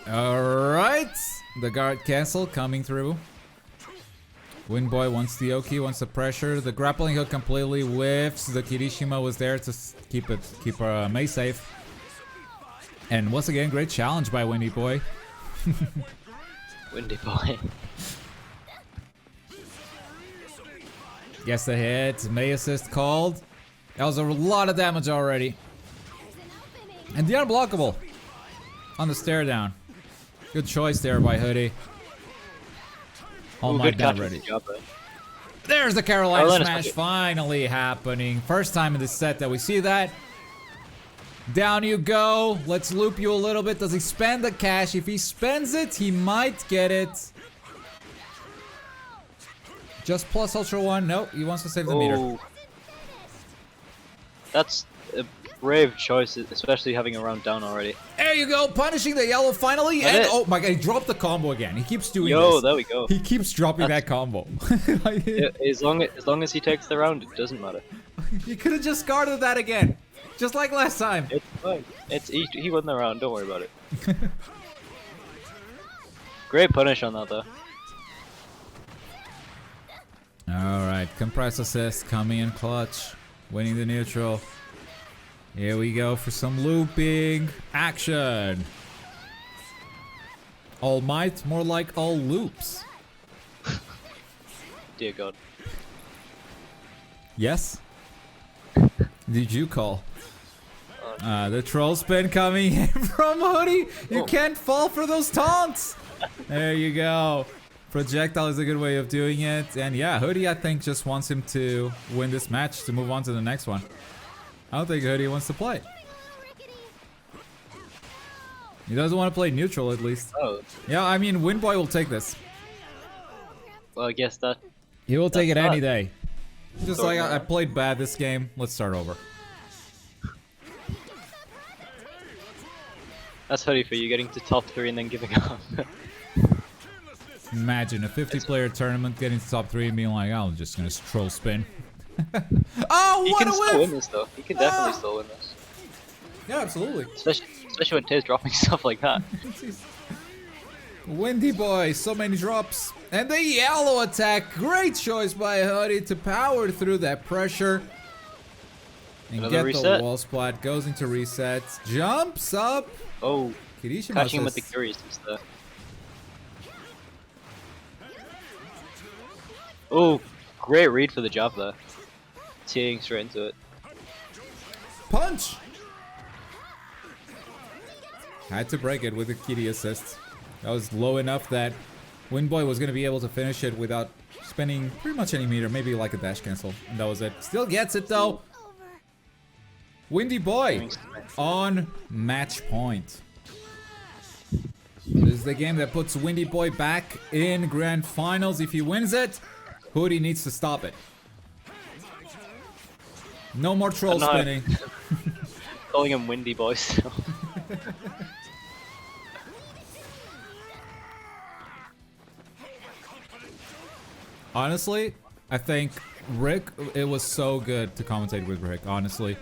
Alright. The guard cancel coming through. Windboy wants the Oki, wants the pressure. The grappling hook completely whiffs. The Kirishima was there to keep Mei safe. And once again, great challenge by Windy Boy. Windy Boy. Gets the hit. Mei assist called. That was a lot of damage already. And the unblockable on the stare down. Good choice there by Hoodie. All Ooh, might good not catch with ready. the jab, though. There's the Carolina Carolina Smash Smash. finally happening. First time in this set that we see that. Down you go. Let's loop you a little bit. Does he spend the cash? If he spends it, he might get it. Just plus Ultra 1. Nope, he wants to save the meter. Oh. That's a brave choice, especially having a round down already. There you go, punishing the yellow finally. That And it? oh my god, he dropped the combo again. He keeps doing Yo, this. there we go. He keeps dropping That's- that combo. Yeah, as long as he takes the round, it doesn't matter. You could have just guarded that again. Just like last time. It's fine. He won the round. Don't worry about it. Great punish on that though. Alright, compress assist coming in clutch. Winning the neutral. Here we go for some looping action. All might, more like all loops. Dear God. Yes? Did you call? The troll spin coming in from Hoodie. You Oh. can't fall for those taunts. There you go. Projectile is a good way of doing it. And yeah, Hoodie, I think, just wants him to win this match to move on to the next one. I don't think Hoodie wants to play. He doesn't want to play neutral, at least. Oh, Yeah, I mean, Windboy will take this. well, I guess that. He will take it That's any not- day. Just like I played bad this game. Let's start over. That's Hoodie for you, getting to top 3 and then giving up. Imagine a 50-player tournament getting to top 3 and being like, "Oh, I'm just gonna troll spin." Oh, He what can a still win whiff! this though. He can definitely still win this. Yeah, absolutely. Especially when Tay's dropping stuff like that. Windy Boy, so many drops. And the yellow attack. Great choice by Hoodie to power through that pressure. And Another get reset. the wall splat. Goes into resets. Jumps up. Oh, Kirishima Catching him with the says- curious is there. Oh, great read for the jab there. Teeing straight into it. Punch! Had to break it with a kitty assist. That was low enough that Windboy was going to be able to finish it without spending pretty much any meter, maybe like a dash cancel. And that was it. Still gets it though. Windy Boy on match point. This is the game that puts Windy Boy back in grand finals. If he wins it, Hoodie needs to stop it. No more troll spinning. Calling him Windy Boy still. Honestly, I think Rick, it was so good to commentate with Rick, honestly.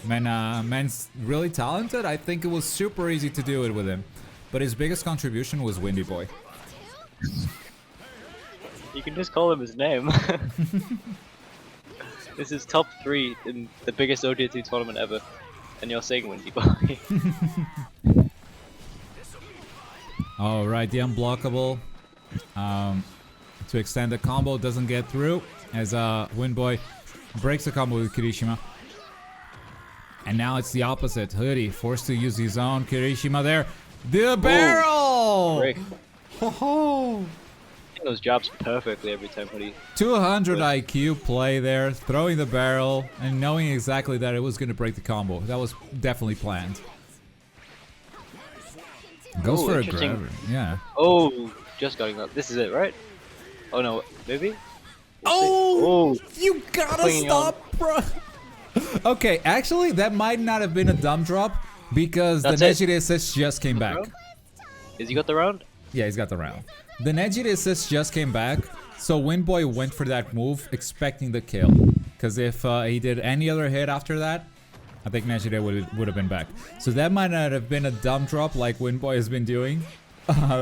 Man's really talented. I think it was super easy to do it with him. But his biggest contribution was Windy Boy. You can just call him his name. This is top 3 in the biggest ODT tournament ever. And you're saying Windy Boy. Alright, the unblockable. To extend the combo doesn't get through as Windboy breaks the combo with Kirishima. And now it's the opposite. Hoodie forced to use his own. Kirishima there. The barrel! Great. Ho-ho! Those jabs perfectly every time Hoodie. 200 IQ play there, throwing the barrel and knowing exactly that it was going to break the combo. That was definitely planned. Goes Ooh, for a interesting. grabber. Yeah. Oh, just got that. This is it, right? Oh no, maybe? Oh, Oh, you gotta clinging stop, bro. Okay, actually, that might not have been a dumb drop because That's the it. Nejire assist just came back. Has he got the round? Yeah, he's got the round. The Nejire assist just came back, so Windboy went for that move expecting the kill. Because if he did any other hit after that, I think Nejire would have been back. So that might not have been a dumb drop like Windboy has been doing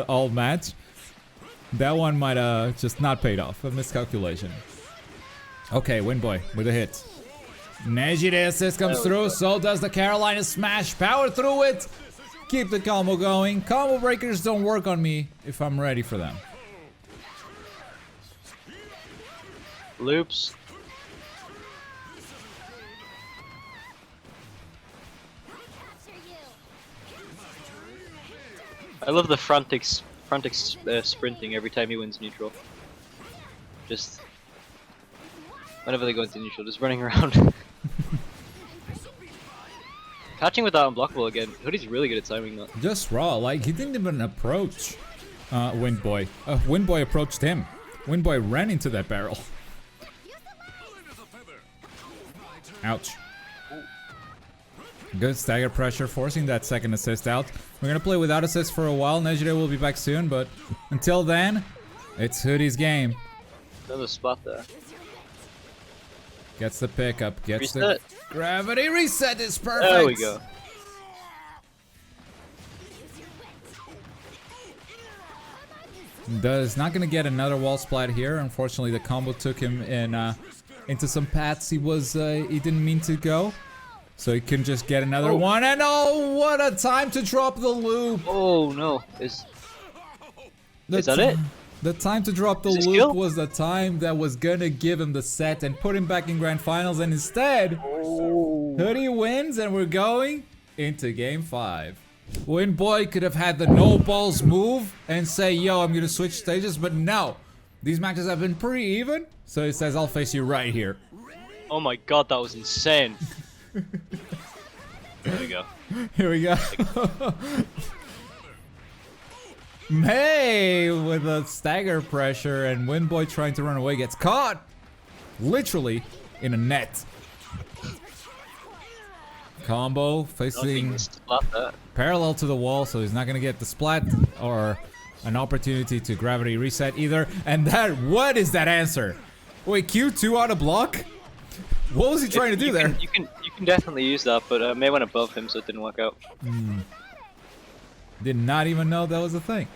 all match. That one might just not paid off. A miscalculation. Okay, Windboy with a hit. Nejire assist comes through, so does the Carolina smash. Power through it. Keep the combo going. Combo breakers don't work on me if I'm ready for them. Loops. I love the frantic sprinting every time he wins neutral. Just whenever they go into neutral, just running around. Catching with that unblockable again. Hoodie's really good at timing that. Just raw, like he didn't even approach Windboy. Windboy approached him. Windboy ran into that barrel. Ouch. Good stagger pressure, forcing that second assist out. We're gonna play without assist for a while. Nejire will be back soon, but until then, it's Hoodie's game. Another spot there. Gets the pickup, gets Reset. the gravity reset is perfect. There we go. Does not gonna get another wall splat here. Unfortunately, the combo took him in into some paths he didn't mean to go. So he can just get another one, and oh, what a time to drop the loop! Oh no. Is that it? The time to drop the Is this loop kill? was the time that was gonna give him the set and put him back in grand finals, and instead, Hoodie wins, and we're going into game 5. Windboy could have had the no balls move and say, yo, I'm gonna switch stages, but no. These matches have been pretty even, so he says, I'll face you right here. Oh my god, that was insane. There we go. Here we go. May with a stagger pressure, and Windboy trying to run away gets caught literally in a net. Combo facing parallel to the wall, so he's not gonna get the splat or an opportunity to gravity reset either. And that, what is that answer? Wait, Q2 out of block? What was he trying to do there? You can definitely use that, but May went above him, so it didn't work out. Did not even know that was a thing.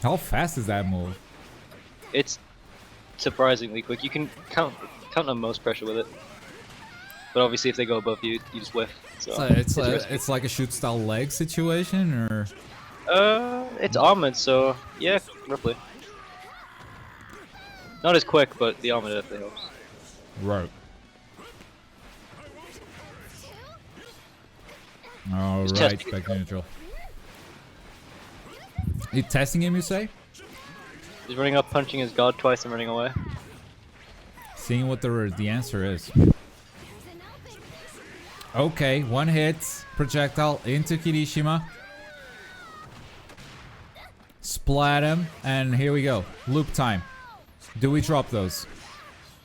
How fast is that move? It's surprisingly quick. You can count on most pressure with it. But obviously, if they go above you, you just whiff. So It's like a shoot style leg situation, or it's armored, so yeah, roughly. Not as quick, but the armor definitely helps. right. All Just right, testing back to neutral. You testing him, you say? He's running up, punching his guard twice, and running away. Seeing what the answer is. Okay, one hit, projectile into Kirishima. Splat him, and here we go. Loop time. Do we drop those?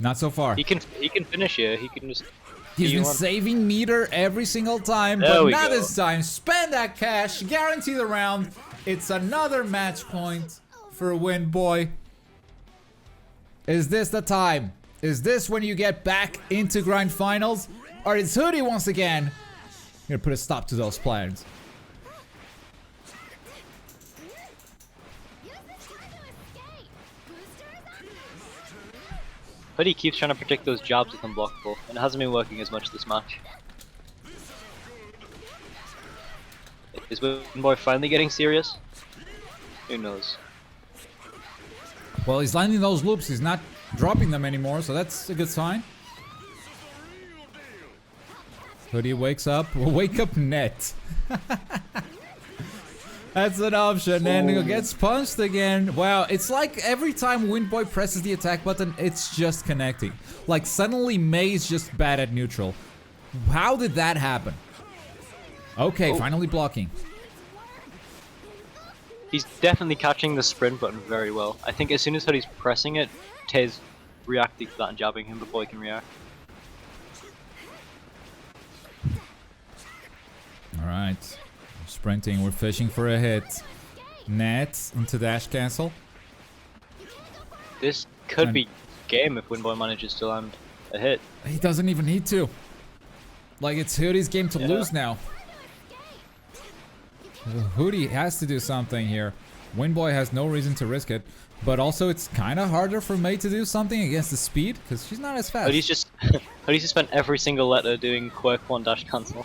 Not so far. He can finish here. He can just. He's been P1. saving meter every single time, There but we not go. this time. Spend that cash, guarantee the round. It's another match point for Windboy. Is this the time? Is this when you get back into grind finals? Or is Hoodie once again gonna put a stop to those plans? Hoodie keeps trying to predict those jobs with unblockable, and it hasn't been working as much this match. Is Windboy finally getting serious? Who knows? Well, he's landing those loops. He's not dropping them anymore, so that's a good sign. Hoodie wakes up. Well, wake up net. That's an option, and gets punched again. Wow, it's like every time Windboy presses the attack button, it's just connecting. Like suddenly May's just bad at neutral. How did that happen? Okay, finally blocking. He's definitely catching the sprint button very well. I think as soon as Hoodie's pressing it, Tay's reacting to that and jabbing him before he can react. Alright. We're sprinting, we're fishing for a hit. Net into dash cancel. This could And- be game if Windboy manages to land a hit. He doesn't even need to. Like, it's Hoodie's game to lose now. Hoodie has to do something here. Windboy has no reason to risk it. But also, it's kind of harder for May to do something against the speed, because she's not as fast. Hoodie's just spent every single letter doing quirk 1 dash cancel.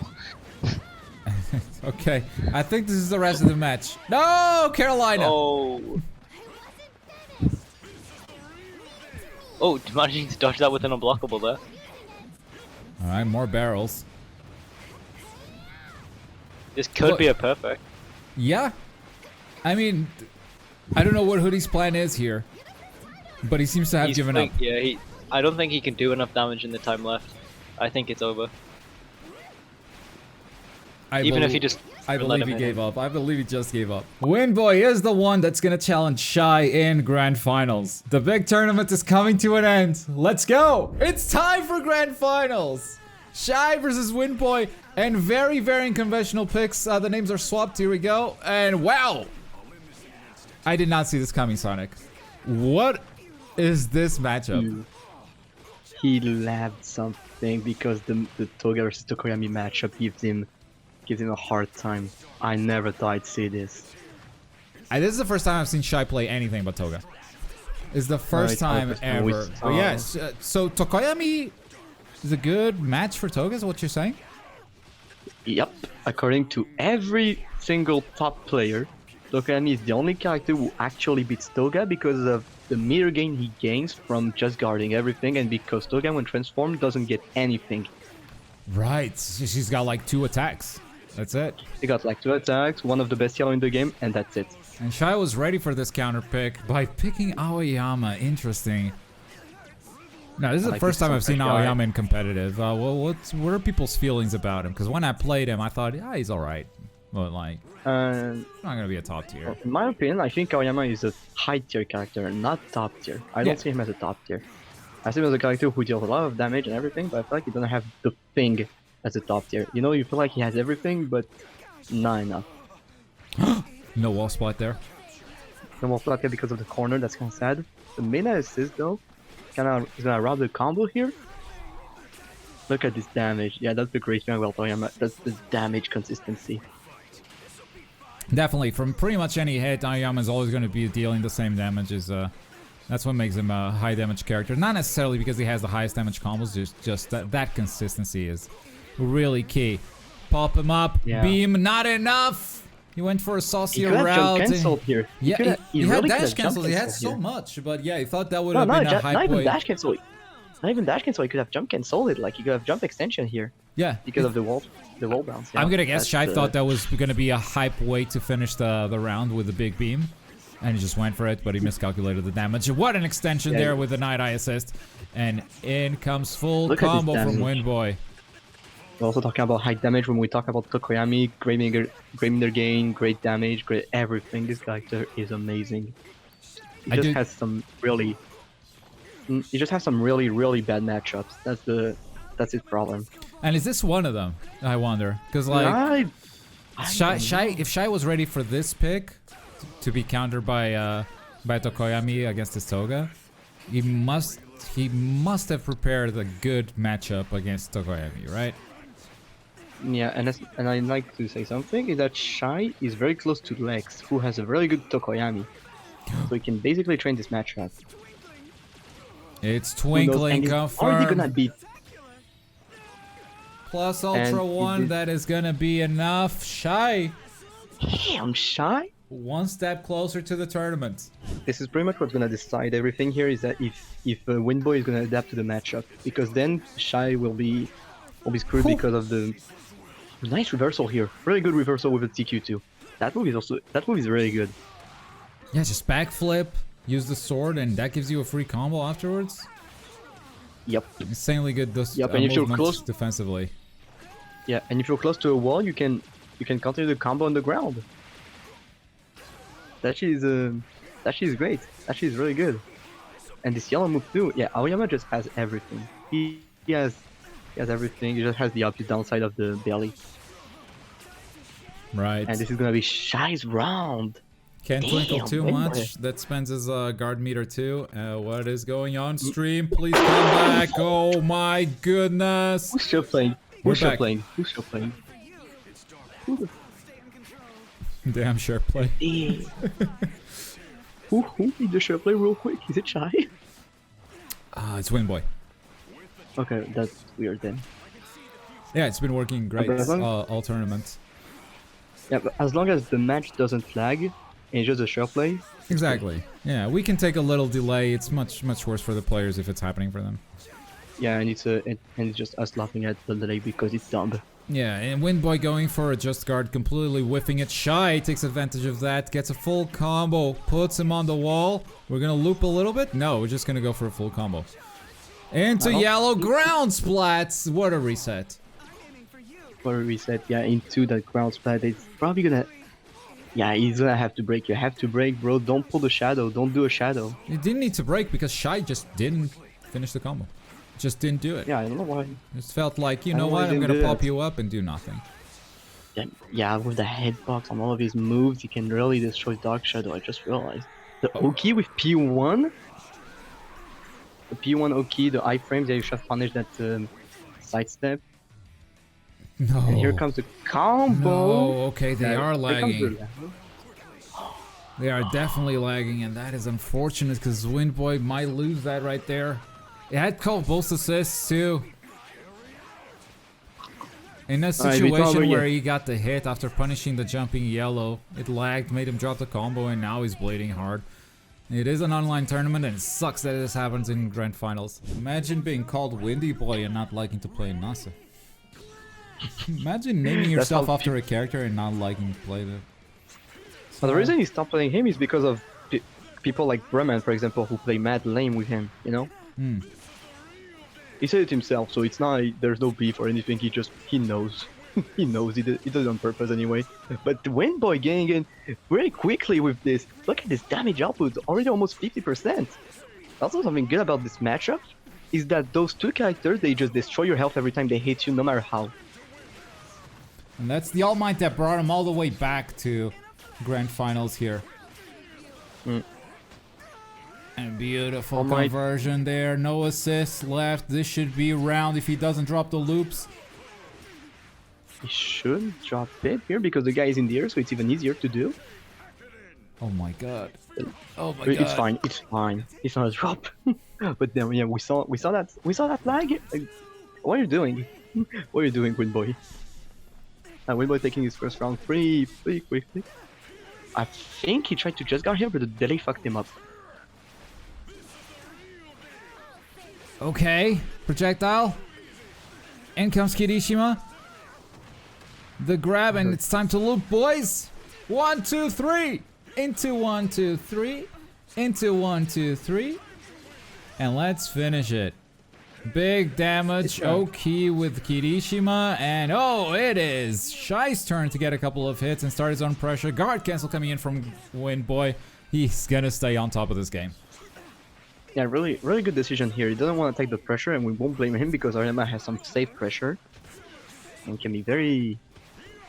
Okay, I think this is the rest of the match. No, Carolina! Oh. Oh, managing to dodge that with an unblockable there. Alright, more barrels. This could Look. be a perfect. Yeah. I mean, I don't know what Hoodie's plan is here. But he seems to have given up. Yeah, I don't think he can do enough damage in the time left. I think it's over. Even if he just I let believe him he hit gave him. up. I believe he just gave up. Windboy is the one that's gonna challenge Shy in Grand Finals. The big tournament is coming to an end. Let's go! It's time for Grand Finals! Shy versus Windboy, and very, very unconventional picks. The names are swapped. Here we go. And wow! I did not see this coming, Sonic. What is this matchup? He labbed something because the Toga versus Tokoyami matchup gives him a hard time. I never thought I'd see this. This is the first time I've seen Shy play anything but Toga. It's the first it's time always ever. always- But yes, so Tokoyami is a good match for Toga, is what you're saying? Yep. According to every single top player, Tokoyami is the only character who actually beats Toga because of the meter gain he gains from just guarding everything, and because Toga when transformed doesn't get anything. Right, she's got like 2 attacks. That's it. He got like 2 attacks, one of the best yellow in the game, and that's it. And Shy was ready for this counter pick by picking Aoyama. Interesting. No, this is the like first this time I've seen guy. Aoyama in competitive. Well, what are people's feelings about him? Because when I played him, I thought, yeah, he's alright. But like, And he's not gonna be a top tier. in my opinion, I think Aoyama is a high tier character, not top tier. I don't Yeah. see him as a top tier. I see him as a character who deals a lot of damage and everything, but I feel like he doesn't have the thing as a top tier. You know, you feel like he has everything, but not enough. No wall spot there. No more flat because of the corner, that's kind of sad. The main assist though, is gonna rob the combo here. Look at this damage. Yeah, that's the great thing about Aoyama. That's the damage consistency. Definitely, from pretty much any hit, Aoyama is always going to be dealing the same damage as That's what makes him a high damage character. Not necessarily because he has the highest damage combos, just that consistency is really key. Pop him up, Yeah. beam, not enough. He went for a He saucier could have jump route. canceled here. Yeah, he had really dash could have cancels. He jump had canceled so here. much, but yeah, he thought that would No, have been a not hype even way. dash cancel. Not even dash cancel. He could have jump cancelled it. Like he could have jump extension here Yeah, because of the wall bounce. Yeah, I'm gonna guess that's, Shai thought that was gonna be a hype way to finish the round with the big beam, and he just went for it, but he miscalculated the damage. What an extension Yeah. there with the Night Eye assist, and in comes full Look at this combo from damage. Windboy. We're also talking about high damage when we talk about Tokoyami, great meter gain, great damage, great everything. This character is amazing. He I just do- has some really, he just has some really bad matchups. That's his problem. And is this one of them? I wonder, because like I Shai, if Shai was ready for this pick to be countered by Tokoyami against his Toga, he must have prepared a good matchup against Tokoyami, right? Yeah, and I'd like to say something is that Shai is very close to Lex, who has a very good Tokoyami, so he can basically train this matchup. It's Who knows, twinkling and he's already gonna confirmed. beat. Plus Ultra And he 1, did- that is gonna be enough. Shai, Damn, Shai. one step closer to the tournament. This is pretty much what's gonna decide everything here. Is that if Windboy is gonna adapt to the matchup, because then Shai will be screwed Whew. because of the nice reversal here. Really good reversal with the TQ2. That move is really good. Yeah, just backflip, use the sword, and that gives you a free combo afterwards. Yep. Insanely good Yep, and if you're movement close- defensively. Yeah, and if you're close to a wall, you can continue the combo on the ground. That shit is great. That shit is really good. And this yellow move too. Yeah, Aoyama just has everything. He has everything. He just has the obvious downside of the belly. Right. And this is gonna be Shai's round. Can't twinkle Damn, too Windboy. much. That spends his guard meter too. What is going on stream? Please come back. Oh my goodness. Who's still playing? We're Who's still back. playing? Who's still playing? Who the Damn sure play. who did the share play real quick? Is it Shai? It's Windboy. Okay, that's weird then. Yeah, it's been working great Okay, as long- all tournaments. Yeah, but as long as the match doesn't flag and it's just a share play, Exactly. Yeah, we can take a little delay. It's much worse for the players if it's happening for them. yeah, and it's just us laughing at the delay because it's dumb. Yeah, and Windboy going for a just guard, completely whiffing it. Shai takes advantage of that, gets a full combo, puts him on the wall. We're gonna loop a little bit? No, we're just gonna go for a full combo. Into Uh-huh. yellow ground splats. What a reset. For a reset, yeah, into that ground splat, it's probably gonna. Yeah, he's gonna have to break. You have to break, bro. Don't pull the shadow. Don't do a shadow. It didn't need to break because Shai just didn't finish the combo. Just didn't do it. Yeah, I don't know why. Just felt like, you I know don't know why what, he I'm didn't gonna do pop that. you up and do nothing. Yeah, with the hitbox on all of his moves, he can really destroy Dark Shadow. I just realized. The Oki with P1? The P1 Oki, the iframes, yeah, you should have punished that sidestep. No. And here comes the combo! No, okay, they Yeah, are here comes lagging. the- They are definitely lagging, and that is unfortunate because Windboy might lose that right there. It had called both assists too. In that Alright, we situation probably- where he got the hit after punishing the jumping yellow, it lagged, made him drop the combo, and now he's bleeding hard. It is an online tournament, and it sucks that this happens in grand finals. Imagine being called Windy Boy and not liking to play NASA. Imagine naming yourself how after a character and not liking to play that. But the reason he stopped playing him is because of people like Bremen, for example, who play mad lame with him, you know? Hmm. He said it himself, so it's not, there's no beef or anything, he knows. He knows, he does it on purpose anyway. But the Windboy getting in very quickly with this. Look at this damage output, already almost 50%. Also something good about this matchup is that those two characters, they just destroy your health every time they hit you, no matter how. And that's the All Might that brought him all the way back to grand finals here. Mm. And beautiful All Might. conversion there. No assists left. This should be a round if he doesn't drop the loops. He should drop it here because the guy is in the air, so it's even easier to do. Oh my god. Oh my It's god. fine. It's fine. It's not a drop. But then yeah, we saw that lag. What are you doing? What are you doing, Windboy? Windboy taking his first round pretty quickly. I think he tried to just guard here, but the delay fucked him up. Okay, projectile. In comes Kirishima. The grab, and it's time to loop, boys. 1, 2, 3. Into 1, 2, 3. Into 1, 2, 3. And let's finish it. Big damage, Oki with Kirishima, and oh, it is Shy's turn to get a couple of hits and start his own pressure. Guard cancel coming in from Windboy. He's gonna stay on top of this game. Yeah, really good decision here. He doesn't want to take the pressure, and we won't blame him because Arima has some safe pressure and can be very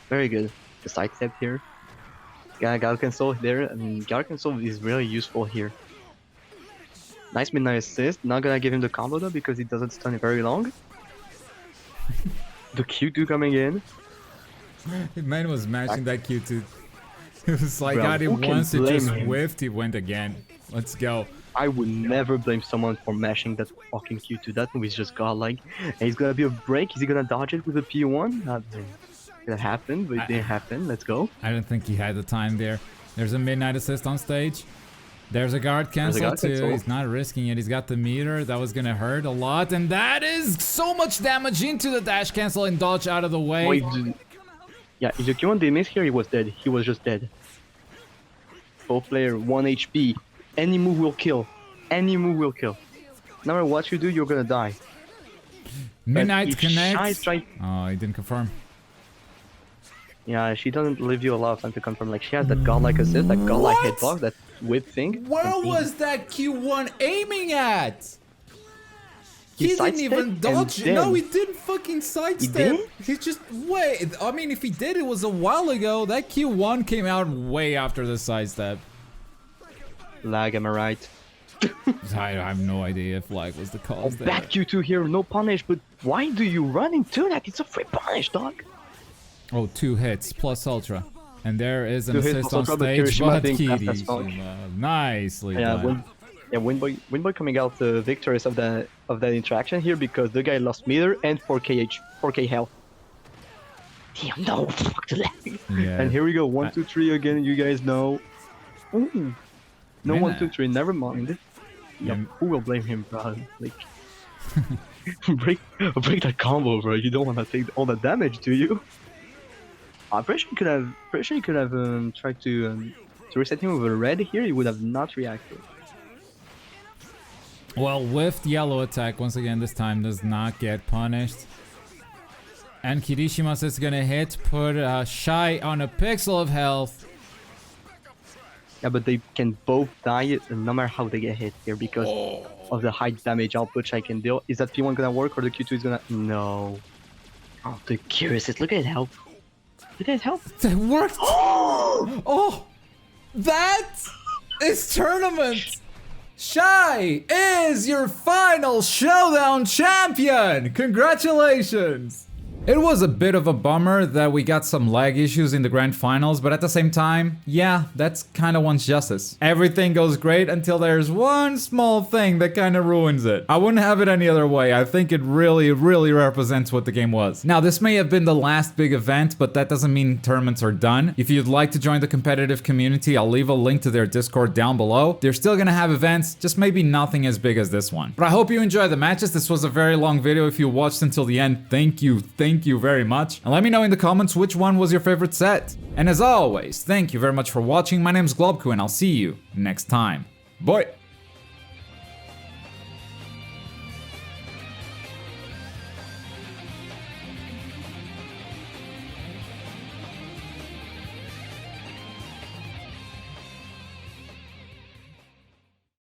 good. The sidestep here. Yeah, guard cancel there. I mean, guard cancel is really useful here. Nice midnight assist. Not gonna give him the combo though because he doesn't stun it very long. The Q2 coming in. Man was matching that Q2. It was like, Bro, got him who can once, he blame just him? whiffed, he went again. Let's go. I would never blame someone for mashing that fucking Q2. That move is just godlike. And he's gonna be a break. Is he gonna dodge it with a P1? Not gonna happen, but it didn't happen. Let's go. I don't think he had the time there. There's a midnight assist on stage. There's a guard cancel guard too. cancel. He's not risking it. He's got the meter. That was gonna hurt a lot. And that is so much damage into the dash cancel and dodge out of the way. Wait, yeah, if the Q1 did miss here, he was dead. He was just dead. Both player, 1 HP. Any move will kill. Any move will kill. No matter what you do, you're gonna die. Midnight If Shy connects. tried- Oh, he didn't confirm. Yeah, she doesn't leave you a lot of time to confirm. Like, she has that godlike assist, that godlike What? hitbox, that whip thing. Where and was that Q1 aiming at? He didn't sidestepped even and dodge. then- No, he didn't fucking sidestep. didn't? He just wait. I mean, if he did, it was a while ago. That Q1 came out way after the sidestep. Lag, am I right? I have no idea if lag was the cause there. Back Q2 here, no punish, but why do you run into that? It's a free punish, dog. Oh, 2 hits plus ultra, and there is an 2 hits assist plus on ultra, but stage. Kirishima But being fast as fuck. Kirishima, nicely Yeah, done. Windboy coming out victorious of that interaction here because the guy lost meter and 4k health. Damn, no, fuck the lag. Yeah. And here we go, 1, 2, 3 again. You guys know. Ooh. No Man, 1, 2, 3. Never mind. Yeah, Yeah. who will blame him, bro? Like, break that combo, bro. You don't want to take all the damage, do you? I'm pretty sure he could have tried to reset him with a red here. He would have not reacted. Well, whiffed yellow attack once again. This time does not get punished. And Kirishima is gonna hit, put Shy on a pixel of health. Yeah, but they can both die no matter how they get hit here because of the high damage output Shy can deal. Is that P1 gonna work or the Q2 is gonna? No. Oh, the curious. Look at his health. Look at his health. That worked! Oh! That is tournament! Shy is your final showdown champion! Congratulations! It was a bit of a bummer that we got some lag issues in the grand finals, but at the same time, yeah, that's kinda one's justice. Everything goes great until there's one small thing that kinda ruins it. I wouldn't have it any other way. I think it really represents what the game was. Now, this may have been the last big event, but that doesn't mean tournaments are done. If you'd like to join the competitive community, I'll leave a link to their Discord down below. They're still gonna have events, just maybe nothing as big as this one. But I hope you enjoyed the matches. This was a very long video. If you watched until the end, thank you very much. And let me know in the comments which one was your favorite set. And as always, thank you very much for watching. My name's Globku and I'll see you next time. Bye!